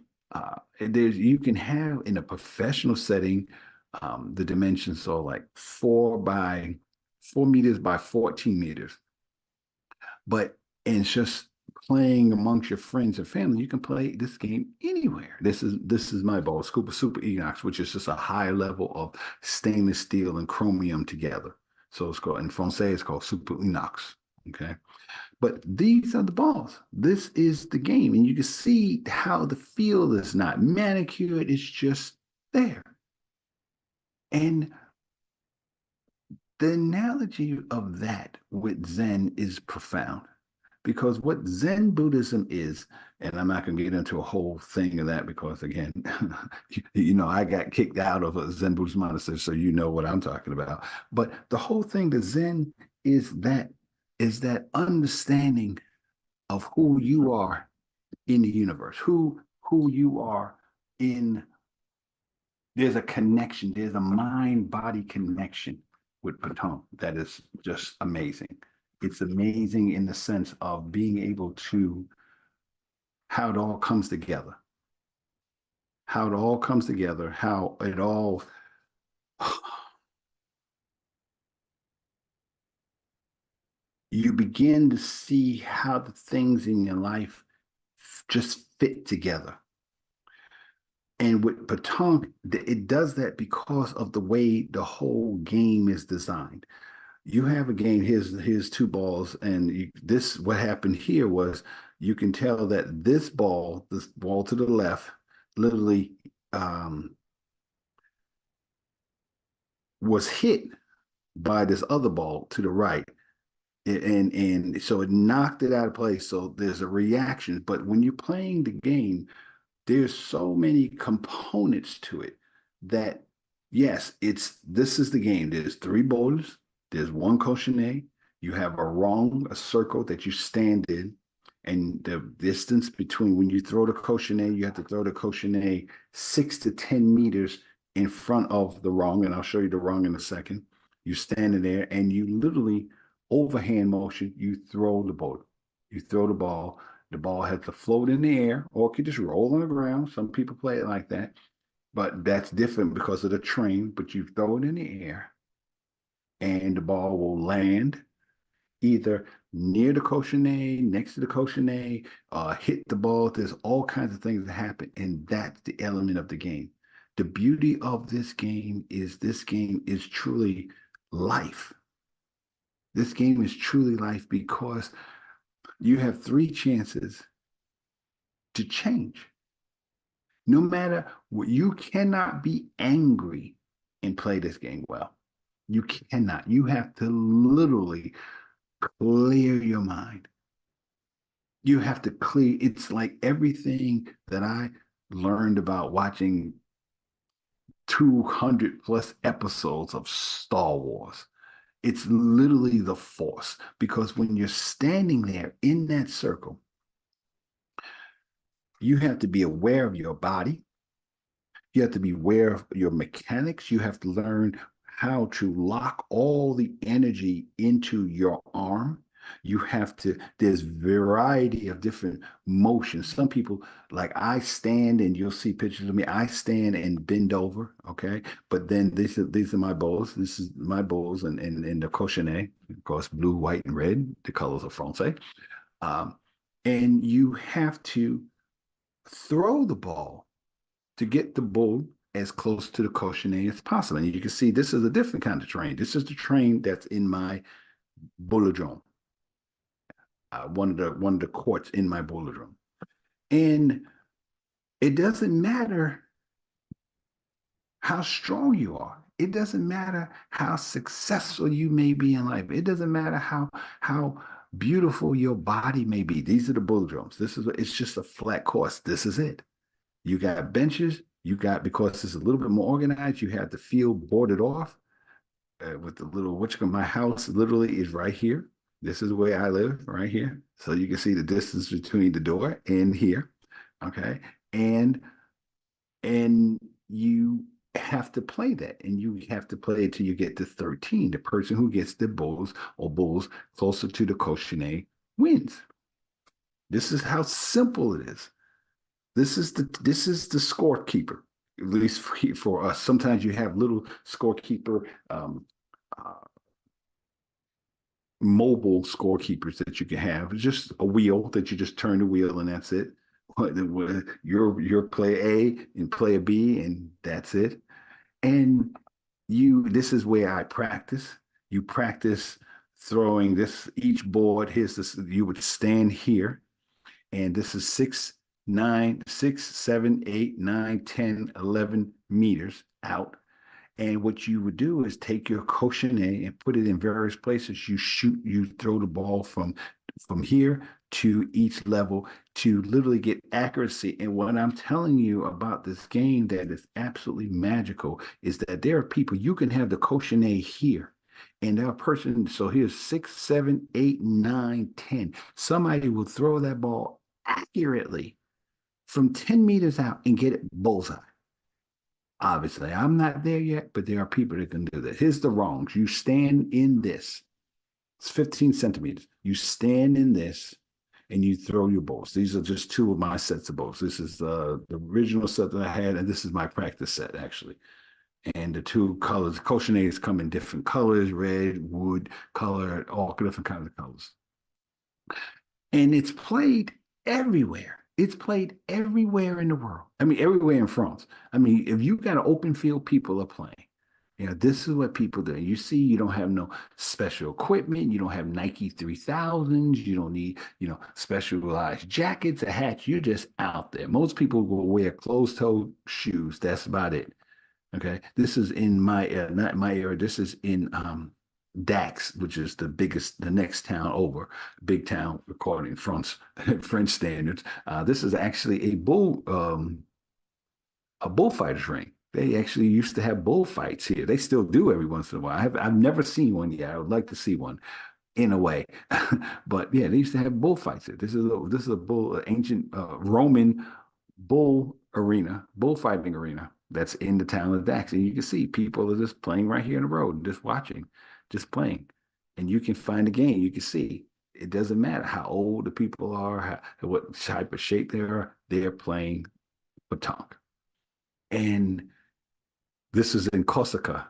there's you can have in a professional setting, the dimensions are like 4 meters by 14 meters. But it's just playing amongst your friends and family. You can play this game anywhere. This is my ball, Super Enox, which is just a high level of stainless steel and chromium together. So it's called in Francais, it's called Super Enox. Okay. But these are the balls. This is the game. And you can see how the field is not manicured, it's just there. And the analogy of that with Zen is profound, because what Zen Buddhism is, and I'm not going to get into a whole thing of that because, again, I got kicked out of a Zen Buddhist monastery, so you know what I'm talking about. But the whole thing that Zen is that understanding of who you are in the universe, who you are in. There's a connection. There's a mind-body connection with Petanque that is just amazing. It's amazing in the sense of being able to how it all comes together, how it all comes together, how it all you begin to see how the things in your life just fit together. And with Petanque, it does that because of the way the whole game is designed. You have a game, here's two balls, and this, what happened here was, you can tell that this ball to the left, literally was hit by this other ball to the right. And so it knocked it out of place. So there's a reaction. But when you're playing the game, there's so many components to it that, yes, this is the game. There's three bowls, there's one cochinet, you have a rung, a circle that you stand in, and the distance between when you throw the cochinet, you have to throw the cochinet 6 to 10 meters in front of the rung, and I'll show you the rung in a second. You're standing there, and you literally overhand motion, you throw the ball. You throw the ball. The ball has to float in the air, or it could just roll on the ground. Some people play it like that, but that's different because of the train. But you throw it in the air, and the ball will land either near the cochinet, next to the cochinet, hit the ball. There's all kinds of things that happen, and that's the element of the game. The beauty of this game is truly life. This game is truly life because you have three chances to change. No matter what, you cannot be angry and play this game well. You cannot. You have to literally clear your mind. You have to clear. It's like everything that I learned about watching 200 plus episodes of Star Wars. It's literally the force because when you're standing there in that circle, you have to be aware of your body. You have to be aware of your mechanics. You have to learn how to lock all the energy into your arm. You have to, there's variety of different motions. Some people, like I stand and you'll see pictures of me, I stand and bend over, okay? But then these are my bowls. This is my bowls and the cochinet, of course, blue, white, and red, the colors of France. Um, and you have to throw the ball to get the bull as close to the cochinet as possible. And you can see this is a different kind of train. This is the train that's in my boulodrome, one of the courts in my boulodrome. And it doesn't matter how strong you are. It doesn't matter how successful you may be in life. It doesn't matter how beautiful your body may be. These are the boulodromes. It's just a flat course. This is it. You got benches. You got, because it's a little bit more organized, you have the field boarded off with the little, my house literally is right here. This is where I live, right here. So you can see the distance between the door and here. Okay. And and you have to play that. And you have to play it till you get to 13. The person who gets the bulls closer to the cochinet wins. This is how simple it is. This is the scorekeeper, at least for us. Sometimes you have little scorekeeper, uh, mobile scorekeepers that you can have. It's just a wheel that you just turn the wheel and that's it. Your player A and player B and that's it. And this is where I practice. You practice throwing this each board. Here's this. You would stand here and this is 6, 7, 8, 9, 10, 11 meters out. And what you would do is take your cochinet and put it in various places. You throw the ball from here to each level to literally get accuracy. And what I'm telling you about this game that is absolutely magical is that there are people, you can have the cochinet here. And there are person, so here's 6, 7, 8, 9, 10. Somebody will throw that ball accurately from 10 meters out and get it bullseye. Obviously, I'm not there yet, but there are people that can do that. Here's the wrongs. You stand in this. It's 15 centimeters. You stand in this and you throw your balls. These are just two of my sets of balls. This is the original set that I had, and this is my practice set, actually. And the two colors, cochinets come in different colors, red, wood, color, all different kinds of colors. And it's played everywhere. It's played everywhere in the world. I mean, everywhere in France. I mean, if you got an open field, people are playing. You know, this is what people do. You see, you don't have no special equipment. You don't have Nike 3000s. You don't need, specialized jackets or hats. You're just out there. Most people will wear closed-toe shoes. That's about it. Okay. This is in my not my area. This is in Dax, which is the next town over, big town according to French standards. This is actually a bullfighter's ring. They actually used to have bullfights here. They still do every once in a while. I've never seen one yet. I would like to see one in a way, but yeah, they used to have bullfights here. This is a ancient Roman bullfighting arena that's in the town of Dax, and you can see people are just playing right here in the road, just watching, just playing, and you can find the game. You can see it doesn't matter how old the people are, what type of shape they are. They're playing petanque, and this is in Corsica,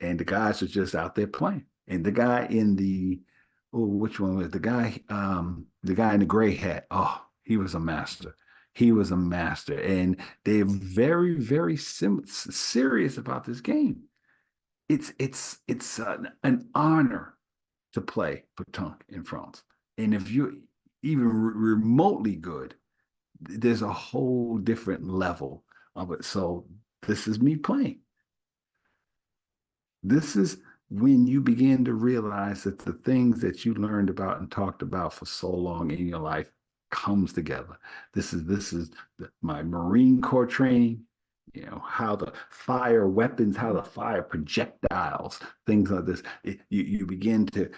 and the guys are just out there playing. And the guy in the which one was the guy? The guy in the gray hat. Oh, he was a master. He was a master, and they're very, very serious about this game. It's an honor to play petanque in France, and if you're even remotely good, there's a whole different level of it. So this is me playing. This is when you begin to realize that the things that you learned about and talked about for so long in your life comes together. This is my Marine Corps training. how the fire weapons, how the fire projectiles, things like this. You begin to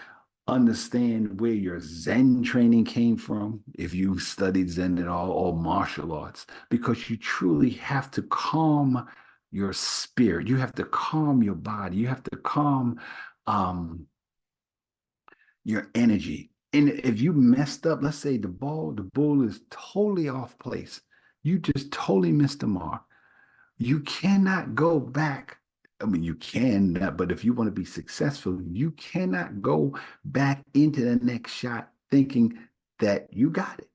understand where your Zen training came from, if you studied Zen at all, or martial arts, because you truly have to calm your spirit. You have to calm your body. You have to calm um, your energy. And if you messed up, let's say the bull is totally off place, you just totally missed the mark. You cannot go back. I mean, you can, but if you want to be successful, you cannot go back into the next shot thinking that you got it.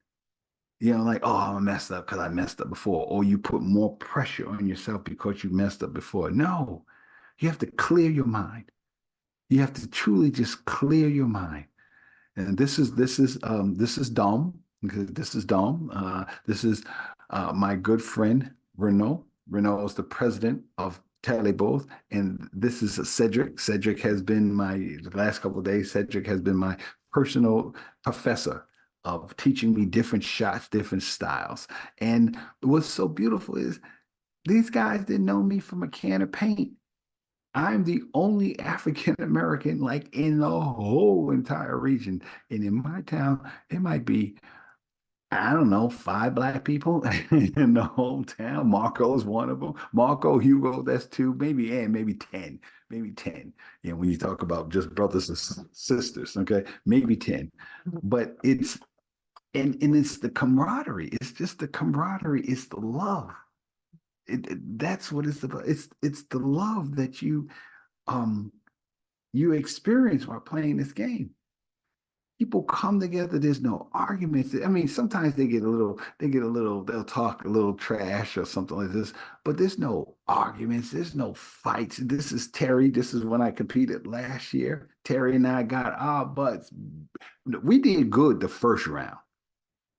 Like, oh, I'm messed up because I messed up before, or you put more pressure on yourself because you messed up before. No, you have to clear your mind. You have to truly just clear your mind. And this is Dom, because this is Dom. This is my good friend Renault. Renault is the president of Teleboth, and this is Cedric. Cedric has been the last couple of days. Cedric has been my personal professor of teaching me different shots, different styles. And what's so beautiful is these guys didn't know me from a can of paint. I'm the only African American like in the whole entire region. And in my town, it might be, I don't know, 5 Black people in the whole town. Marco is one of them. Marco, Hugo, that's two, maybe, and maybe 10, maybe 10. When you talk about just brothers and sisters, okay, maybe 10. But and it's the camaraderie. It's just the camaraderie. It's the love. That's what it's about. It's the love that um you experience while playing this game. People come together. There's no arguments. I mean, sometimes they'll talk a little trash or something like this, but there's no arguments. There's no fights. This is Terry. This is when I competed last year. Terry and I got our butts. We did good the first round.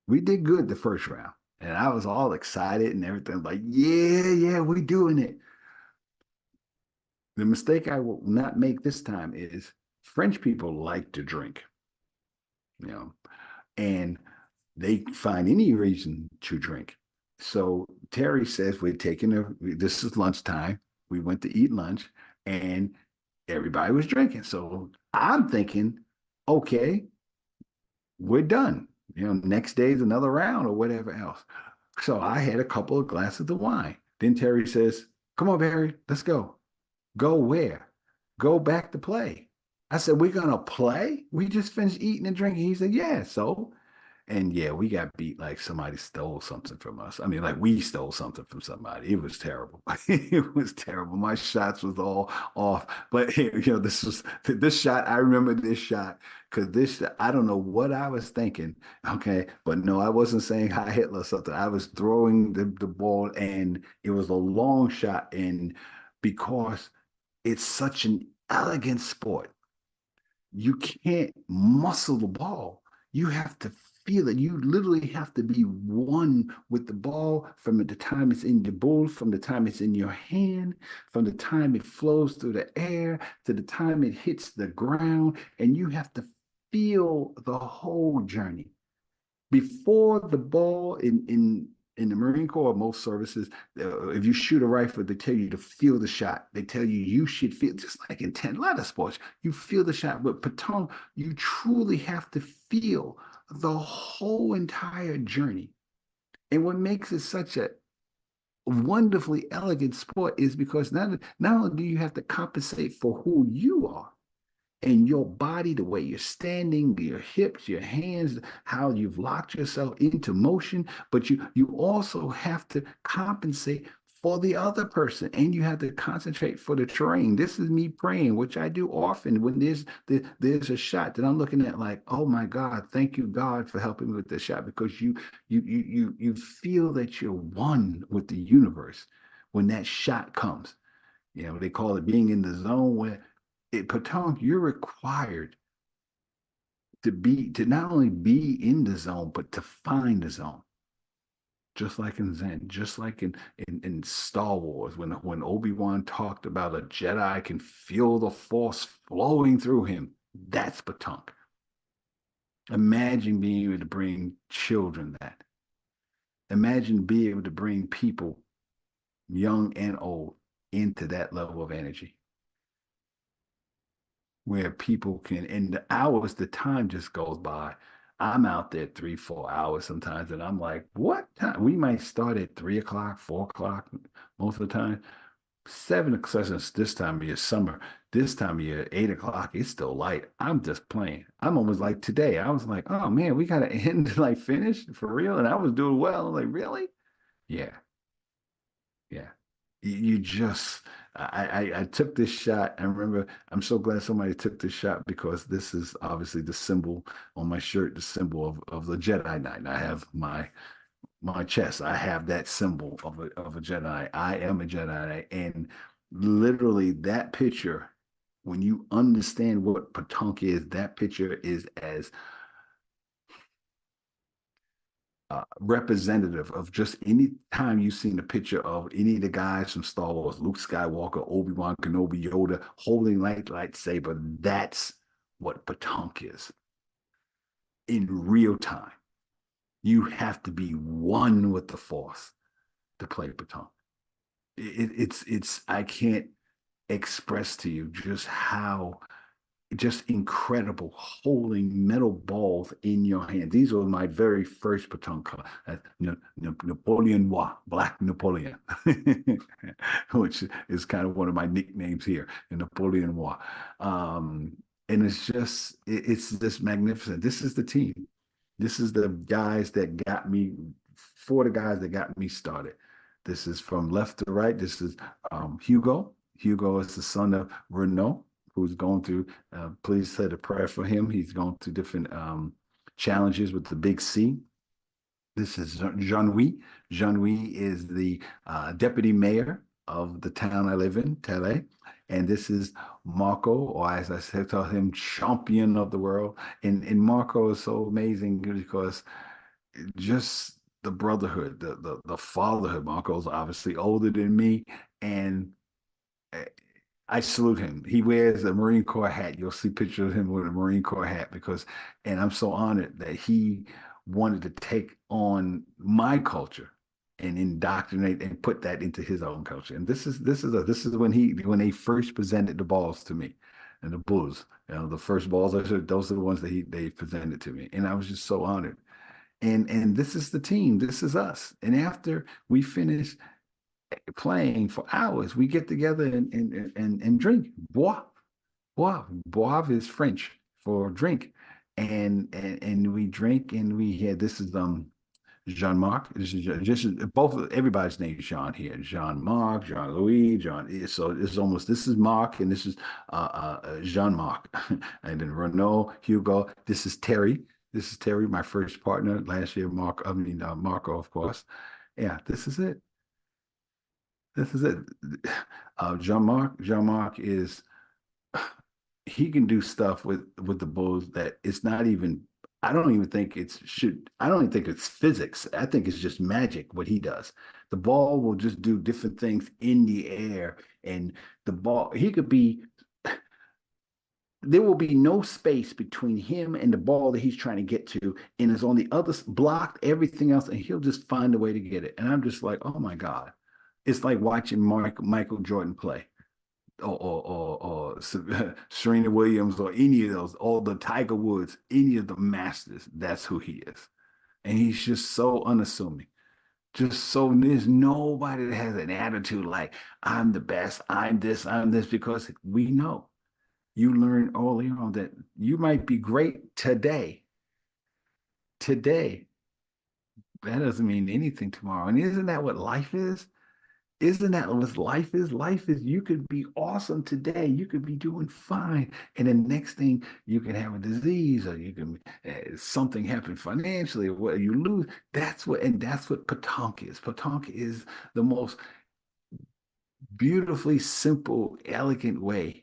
We did good the first round. And I was all excited and everything, like, yeah, yeah, we doing it. The mistake I will not make this time is French people like to drink, you know, and they find any reason to drink. So Terry says this is lunchtime. We went to eat lunch and everybody was drinking. So I'm thinking, okay, we're done. Next day's another round or whatever else. So I had a couple of glasses of wine. Then Terry says, come on, Barry, let's go. Go where? Go back to play. I said, we're going to play? We just finished eating and drinking. He said, yeah. So, and yeah, we got beat like somebody stole something from us. I mean, like we stole something from somebody. It was terrible. It was terrible. My shots was all off. But this shot. I remember this shot because I don't know what I was thinking. Okay, but no, I wasn't saying hi Hitler or something. I was throwing the ball, and it was a long shot, and because it's such an elegant sport, you can't muscle the ball. You have to feel it. You literally have to be one with the ball from the time it's in your ball, from the time it's in your hand, from the time it flows through the air to the time it hits the ground. And you have to feel the whole journey before the ball in the Marine Corps, most services, if you shoot a rifle, they tell you to feel the shot. They tell you should feel, just like in 10, a lot of sports, you feel the shot. But Petanque, you truly have to feel the whole entire journey. And what makes it such a wonderfully elegant sport is because not only do you have to compensate for who you are, and your body, the way you're standing, your hips, your hands, how you've locked yourself into motion, but you also have to compensate for the other person, and you have to concentrate for the terrain. This is me praying, which I do often when there's a shot that I'm looking at, like, oh my God, thank you God for helping me with this shot, because you feel that you're one with the universe when that shot comes. They call it being in the zone, where Petanque, you're required to not only be in the zone, but to find the zone. Just like in Zen, just like in Star Wars, when Obi-Wan talked about a Jedi can feel the force flowing through him. That's Petanque. Imagine being able to bring children that. Imagine being able to bring people young and old, into that level of energy where people can, and the hours, the time just goes by. I'm out there 3, 4 hours sometimes, and I'm like, what time? We might start at 3 o'clock, 4 o'clock most of the time. 7 o'clock, since this time of year, summer, this time of year, 8 o'clock, it's still light. I'm just playing. I'm almost like today. I was like, oh man, we gotta end like finish for real. And I was doing well. I'm like, really? Yeah, yeah. You just I took this shot. I remember I'm so glad somebody took this shot because this is obviously the symbol on my shirt, the symbol of the Jedi Knight. I have my chest. I have that symbol of a Jedi. I am a Jedi. And literally that picture, when you understand what Petanque is, that picture is as representative of just any time you've seen a picture of any of the guys from Star Wars, Luke Skywalker, Obi-Wan Kenobi, Yoda, holding lightsaber. That's what Petanque is in real time. You have to be one with the Force to play Petanque. It's I can't express to you just how just incredible holding metal balls in your hand. These were my very first baton color, Napoleon Noir, Black Napoleon, which is kind of one of my nicknames here, Napoleon Noir. And it's just magnificent. This is the team. This is the guys that got me, for the guys that got me started. This is from left to right. This is Hugo. Hugo is the son of Renault, who's going through, please say a prayer for him. He's going through different challenges with the big C. This is Jean-Louis. Jean-Louis is the deputy mayor of the town I live in, Tele. And this is Marco, or as I said, tell him, champion of the world. And Marco is so amazing because just the brotherhood, the fatherhood. Marco's obviously older than me, and eh, I salute him. He wears a Marine Corps hat. You'll see pictures of him with a Marine Corps hat because, and I'm so honored that he wanted to take on my culture and indoctrinate and put that into his own culture. And this is when they first presented the balls to me and the bulls. The first balls, those are the ones that they presented to me, and I was just so honored. And this is the team. This is us. And after we finish playing for hours, we get together and drink. Boire is French for drink. And we drink and we had this is Jean-Marc. This is just both everybody's name is Jean here. Jean-Marc, Jean-Louis, John. So it's almost this is Marc and this is Jean-Marc. And then Renault, Hugo. This is Terry. This is Terry, my first partner last year. Marco, of course. Yeah, this is it. This is it. Jean-Marc is he can do stuff with the Bulls that it's not even. I don't even think it's should. I don't even think it's physics. I think it's just magic what he does. The ball will just do different things in the air, and the ball he could be. There will be no space between him and the ball that he's trying to get to, and it's on the other blocked everything else, and he'll just find a way to get it. And I'm just like, oh my god, it's like watching Michael Jordan play or Serena Williams or any of those, all the Tiger Woods, any of the masters. That's who he is, and he's just so unassuming. Just so there's nobody that has an attitude like I'm the best, I'm this, because we know you learn early on that you might be great today. Today, that doesn't mean anything tomorrow. And isn't that what life is? Isn't that what life is? Life is you could be awesome today. You could be doing fine. And the next thing you can have a disease or you can something happen financially or what you lose. That's what Petanque is. Petanque is the most beautifully simple, elegant way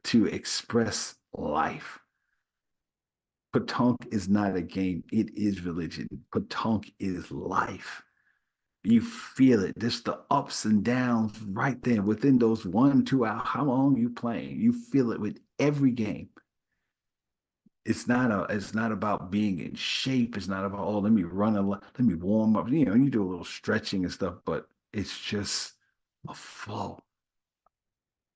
to express life. Petanque is not a game, it is religion. Petanque is life. You feel it. Just the ups and downs right there within those 1, 2 hours. How long you playing? You feel it with every game. It's not about being in shape. It's not about, oh, let me run let me warm up. You do a little stretching and stuff, but It's just a flow.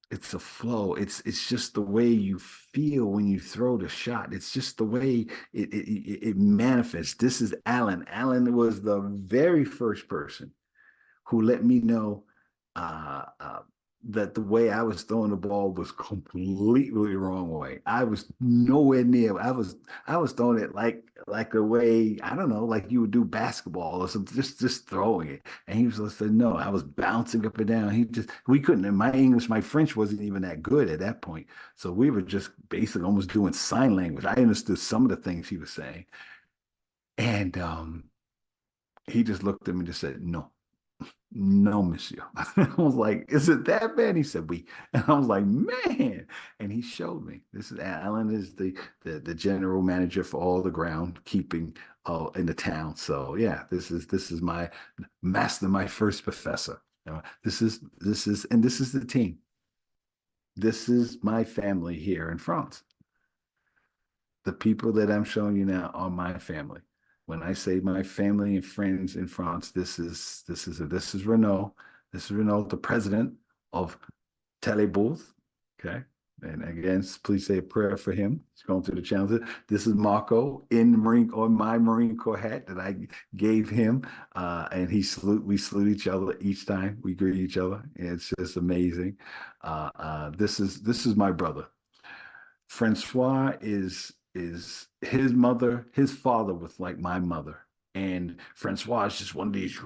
It's a flow. It's just the way you feel when you throw the shot. It's just the way it manifests. This is Alan. Alan was the very first person who let me know uh, uh, that the way I was throwing the ball was completely the wrong way. I was nowhere near. I was throwing it like the way I don't know, like you would do basketball or something, just throwing it. And he was just said, no, I was bouncing up and down. He just we couldn't. And my English, my French wasn't even that good at that point. So we were just basically almost doing sign language. I understood some of the things he was saying, and he just looked at me and just said, no. No, monsieur. I was like, is it that bad? He said, we. And I was like, man. And he showed me. This is Alan is the general manager for all the groundkeeping in the town. So yeah, this is my master, my first professor. This is the team. This is my family here in France. The people that I'm showing you now are my family. When I say my family and friends in France, this is Renault. This is Renault, the president of Telebooth. Okay. And again, please say a prayer for him. He's going through the challenges. This is Marco in Marine or my Marine Corps hat that I gave him. And we salute each other each time we greet each other. And it's just amazing. This is my brother. Francois is his mother, his father was like my mother. And Francois is just one of these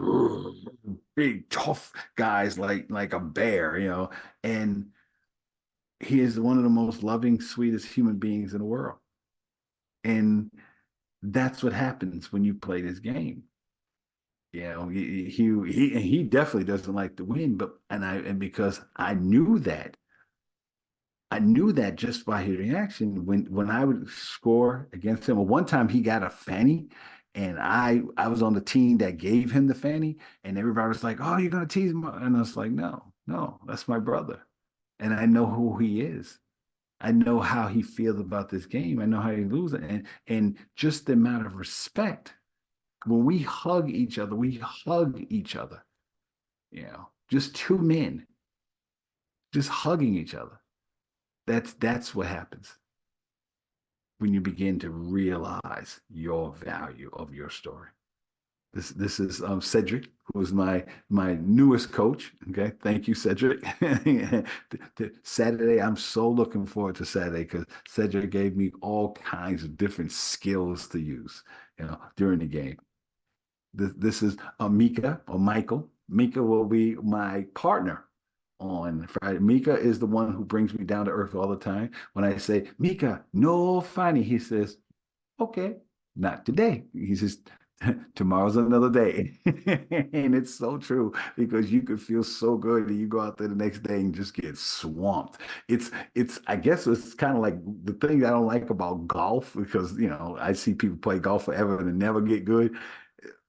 big, tough guys, like a bear, And he is one of the most loving, sweetest human beings in the world. And that's what happens when you play this game. He definitely doesn't like to win, and because I knew that just by his reaction when I would score against him. One time he got a fanny, and I was on the team that gave him the fanny, and everybody was like, "Oh, you're gonna tease him?" And I was like, "No, no, that's my brother, and I know who he is. I know how he feels about this game. I know how he loses, and just the amount of respect when we hug each other, we hug each other. Just two men just hugging each other. That's what happens when you begin to realize your value of your story. This is Cedric, who is my newest coach. Okay, thank you, Cedric. Saturday, I'm so looking forward to Saturday because Cedric gave me all kinds of different skills to use, during the game. This is Mika or Michael. Mika will be my partner on Friday. Mika is the one who brings me down to earth all the time. When I say, Mika, no funny, he says, okay, not today. He says, tomorrow's another day. And it's so true because you could feel so good and you go out there the next day and just get swamped. I guess it's kind of like the thing I don't like about golf because, I see people play golf forever and never get good.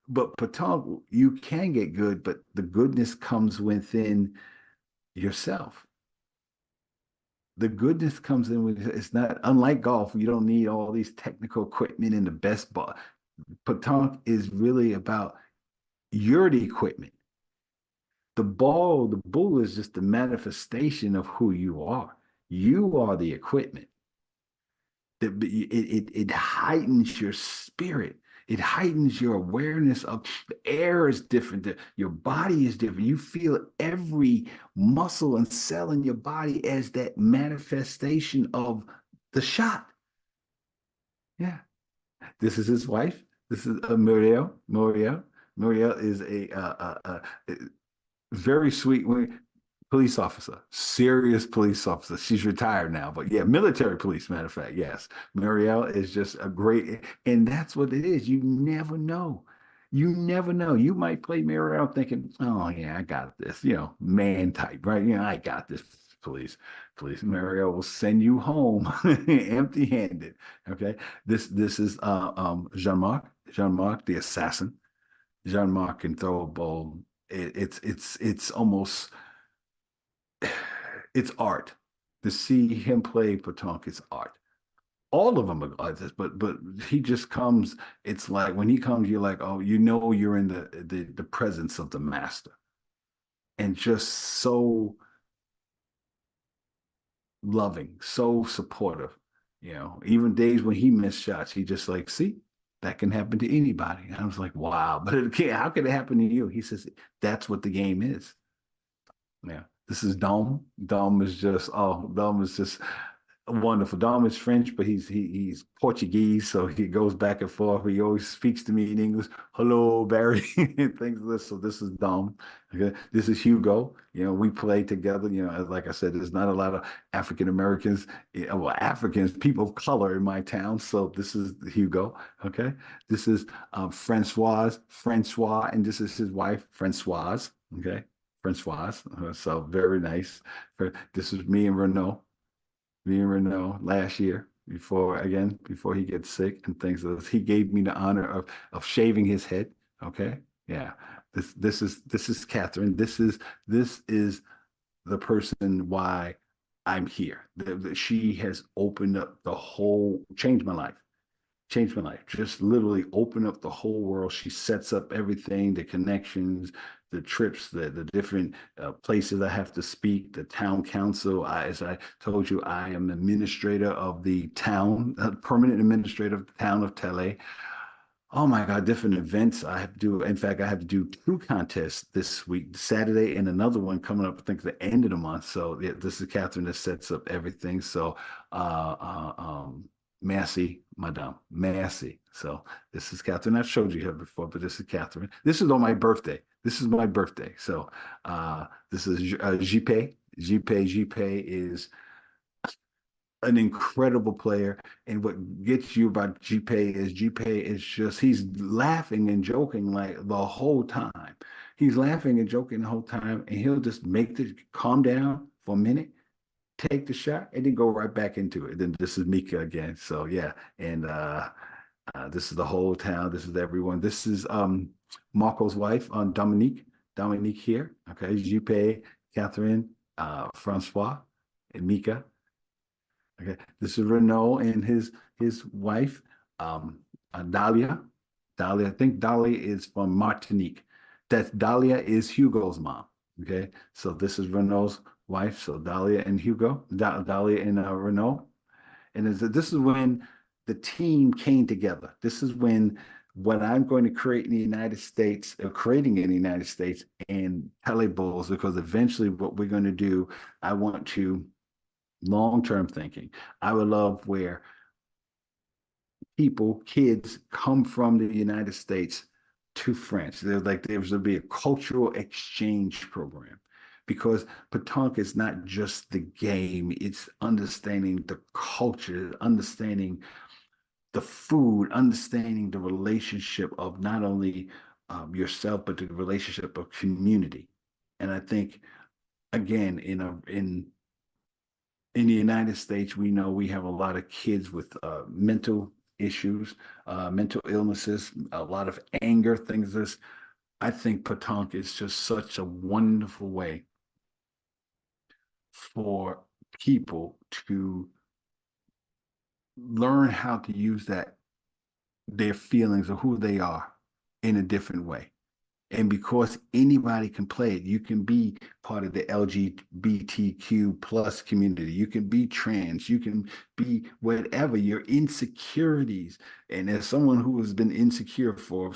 But Petanque, you can get good, but the goodness comes within yourself. The goodness comes in with it's not unlike golf. You don't need all these technical equipment and the best ball. Petanque is really about your equipment. The bull is just the manifestation of who you are. You are the equipment. It heightens your spirit. It heightens your awareness of the air is different. Your body is different. You feel every muscle and cell in your body as that manifestation of the shot. Yeah. This is his wife. This is Muriel. Muriel is a very sweet police officer, serious police officer. She's retired now, but yeah, military police, matter of fact, yes. Marielle is just a great, and that's what it is. You never know. You never know. You might play Marielle thinking, oh yeah, I got this, man type, right? I got this police. Police Marielle will send you home empty-handed. Okay. This is Jean-Marc, Jean-Marc, the assassin. Jean-Marc can throw a ball. It's almost it's art. To see him play Petanque, it's art. All of them are artists, but he just comes. It's like when he comes, you're like, oh, you're in the presence of the master. and just so loving, so supportive. Even days when he missed shots, he just like, see, that can happen to anybody. And I was like, wow, but it can't, how can it happen to you? He says, that's what the game is. Yeah. This is Dom. Dom is just wonderful. Dom is French, but he's Portuguese, so he goes back and forth. He always speaks to me in English. Hello, Barry, and things like this. So this is Dom. Okay. This is Hugo. We play together. Like I said, there's not a lot of African Americans, well, Africans, people of color in my town. So this is Hugo. Okay. This is Francois, and this is his wife, Francoise. Okay. Francoise. So very nice. This is me and Renault last year before he gets sick and things like this. He gave me the honor of shaving his head. Okay. Yeah. This is Catherine. This is the person why I'm here. She has opened up changed my life. Just literally open up the whole world. She sets up everything, the connections, the trips, the different places I have to speak, the town council. As I told you, I am administrator of the town, permanent administrator of the town of Tele. Oh my God, different events I have to do. In fact, I have to do two contests this week, Saturday and another one coming up, I think, the end of the month. So yeah, this is Catherine that sets up everything. So merci, madame, merci. So this is Catherine. I've showed you her before, but this is Catherine. This is on my birthday. This is my birthday. So this is JP. JP is an incredible player. And what gets you about GP is just he's laughing and joking like the whole time. He's laughing and joking the whole time, and he'll just make the calm down for a minute, take the shot, and then go right back into it. Then this is Mika again. So yeah, and this is the whole town. This is everyone. This is Marco's wife, Dominique. Dominique here. Okay, Jupe, Catherine, Francois, and Mika. Okay, this is Renault and his wife, Dahlia. Dahlia, I think Dahlia is from Martinique. That Dahlia is Hugo's mom. Okay, so this is Renault's wife. So Dahlia and Hugo, Dahlia and Renault. And this is when the team came together. This is when what I'm going to create in the United States, or creating in the United States, and Pele Bulls, because eventually what we're going to do, I want to long-term thinking. I would love where kids come from the United States to France. They're like there would be a cultural exchange program because Petanque is not just the game, it's understanding the culture, understanding the food, understanding the relationship of not only yourself, but the relationship of community. And I think again, in the United States, we know we have a lot of kids with mental issues, mental illnesses, a lot of anger, things. This, I think Petanque is just such a wonderful way for people to learn how to use their feelings of who they are in a different way. And because anybody can play it, you can be part of the LGBTQ plus community. You can be trans. You can be whatever your insecurities. And as someone who has been insecure for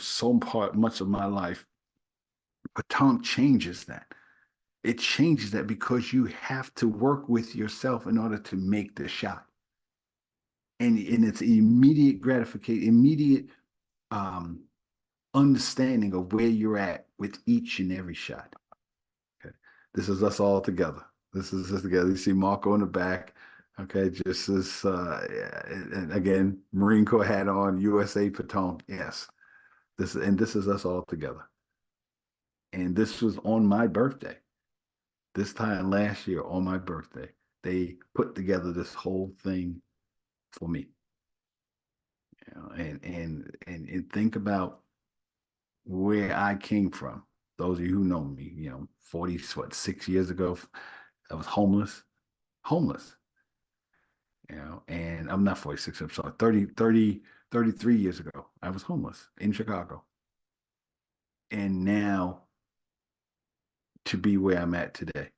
much of my life, Petanque changes that. It changes that because you have to work with yourself in order to make the shot. And it's immediate gratification, immediate um, understanding of where you're at with each and every shot. Okay. This is us all together. This is us together. You see Marco in the back. Okay. Just as, and again, Marine Corps hat on, USA Petanque. Yes. This is us all together. And this was on my birthday. This time last year on my birthday, they put together this whole thing for me. And think about where I came from. Those of you who know me, 6 years ago, I was homeless, and I'm not 46, I'm sorry, 33 years ago, I was homeless in Chicago. And now to be where I'm at today,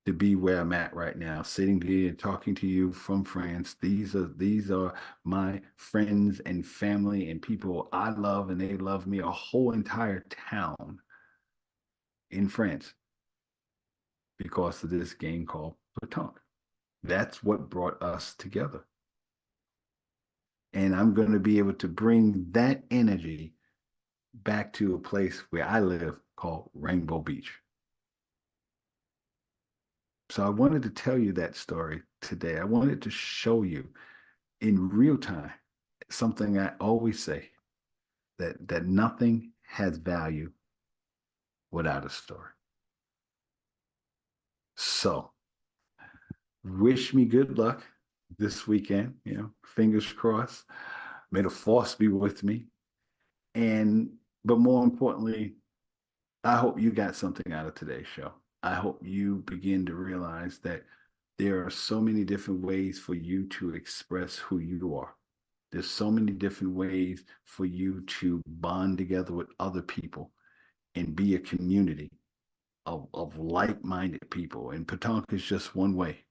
to be where I'm at right now, sitting here and talking to you from France. These are my friends and family and people I love, and they love me. A whole entire town in France because of this game called Petanque. That's what brought us together. And I'm going to be able to bring that energy back to a place where I live called Rainbow Beach. So I wanted to tell you that story today. I wanted to show you in real time something I always say, that nothing has value without a story. So wish me good luck this weekend. Fingers crossed. May the force be with me. But more importantly, I hope you got something out of today's show. I hope you begin to realize that there are so many different ways for you to express who you are. There's so many different ways for you to bond together with other people and be a community of like-minded people. And Petanque is just one way.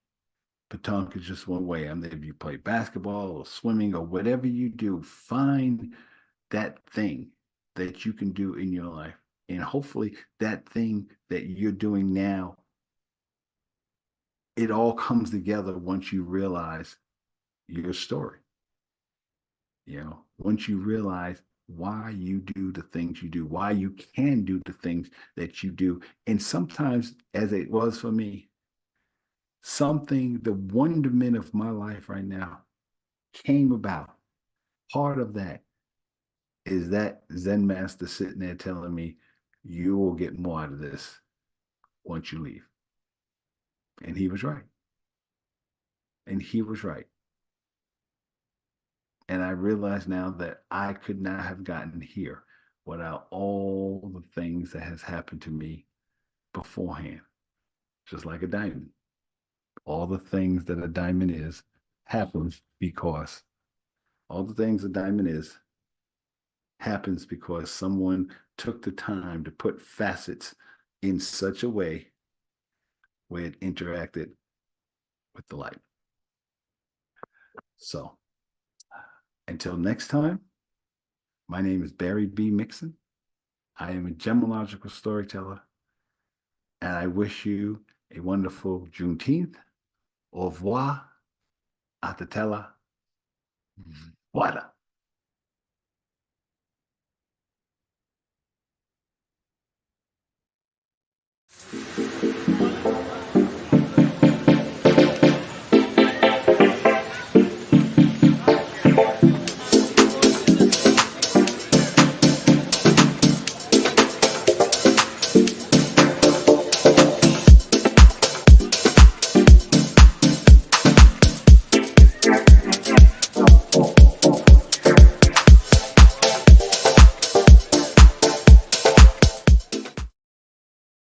Petanque is just one way. And if you play basketball or swimming or whatever you do, find that thing that you can do in your life. And hopefully that thing that you're doing now, it all comes together once you realize your story. Once you realize why you do the things you do, why you can do the things that you do. And sometimes, as it was for me, the wonderment of my life right now came about. Part of that is that Zen master sitting there telling me, you will get more out of this once you leave. And he was right. And he was right. And I realize now that I could not have gotten here without all the things that has happened to me beforehand. Just like a diamond. All the things that a diamond is happens because all the things a diamond is happens because someone took the time to put facets in such a way where it interacted with the light. So until next time, my name is Barry B. Mixon. I am a gemmological storyteller, and I wish you a wonderful Juneteenth. Au revoir, Atatella. Voilà.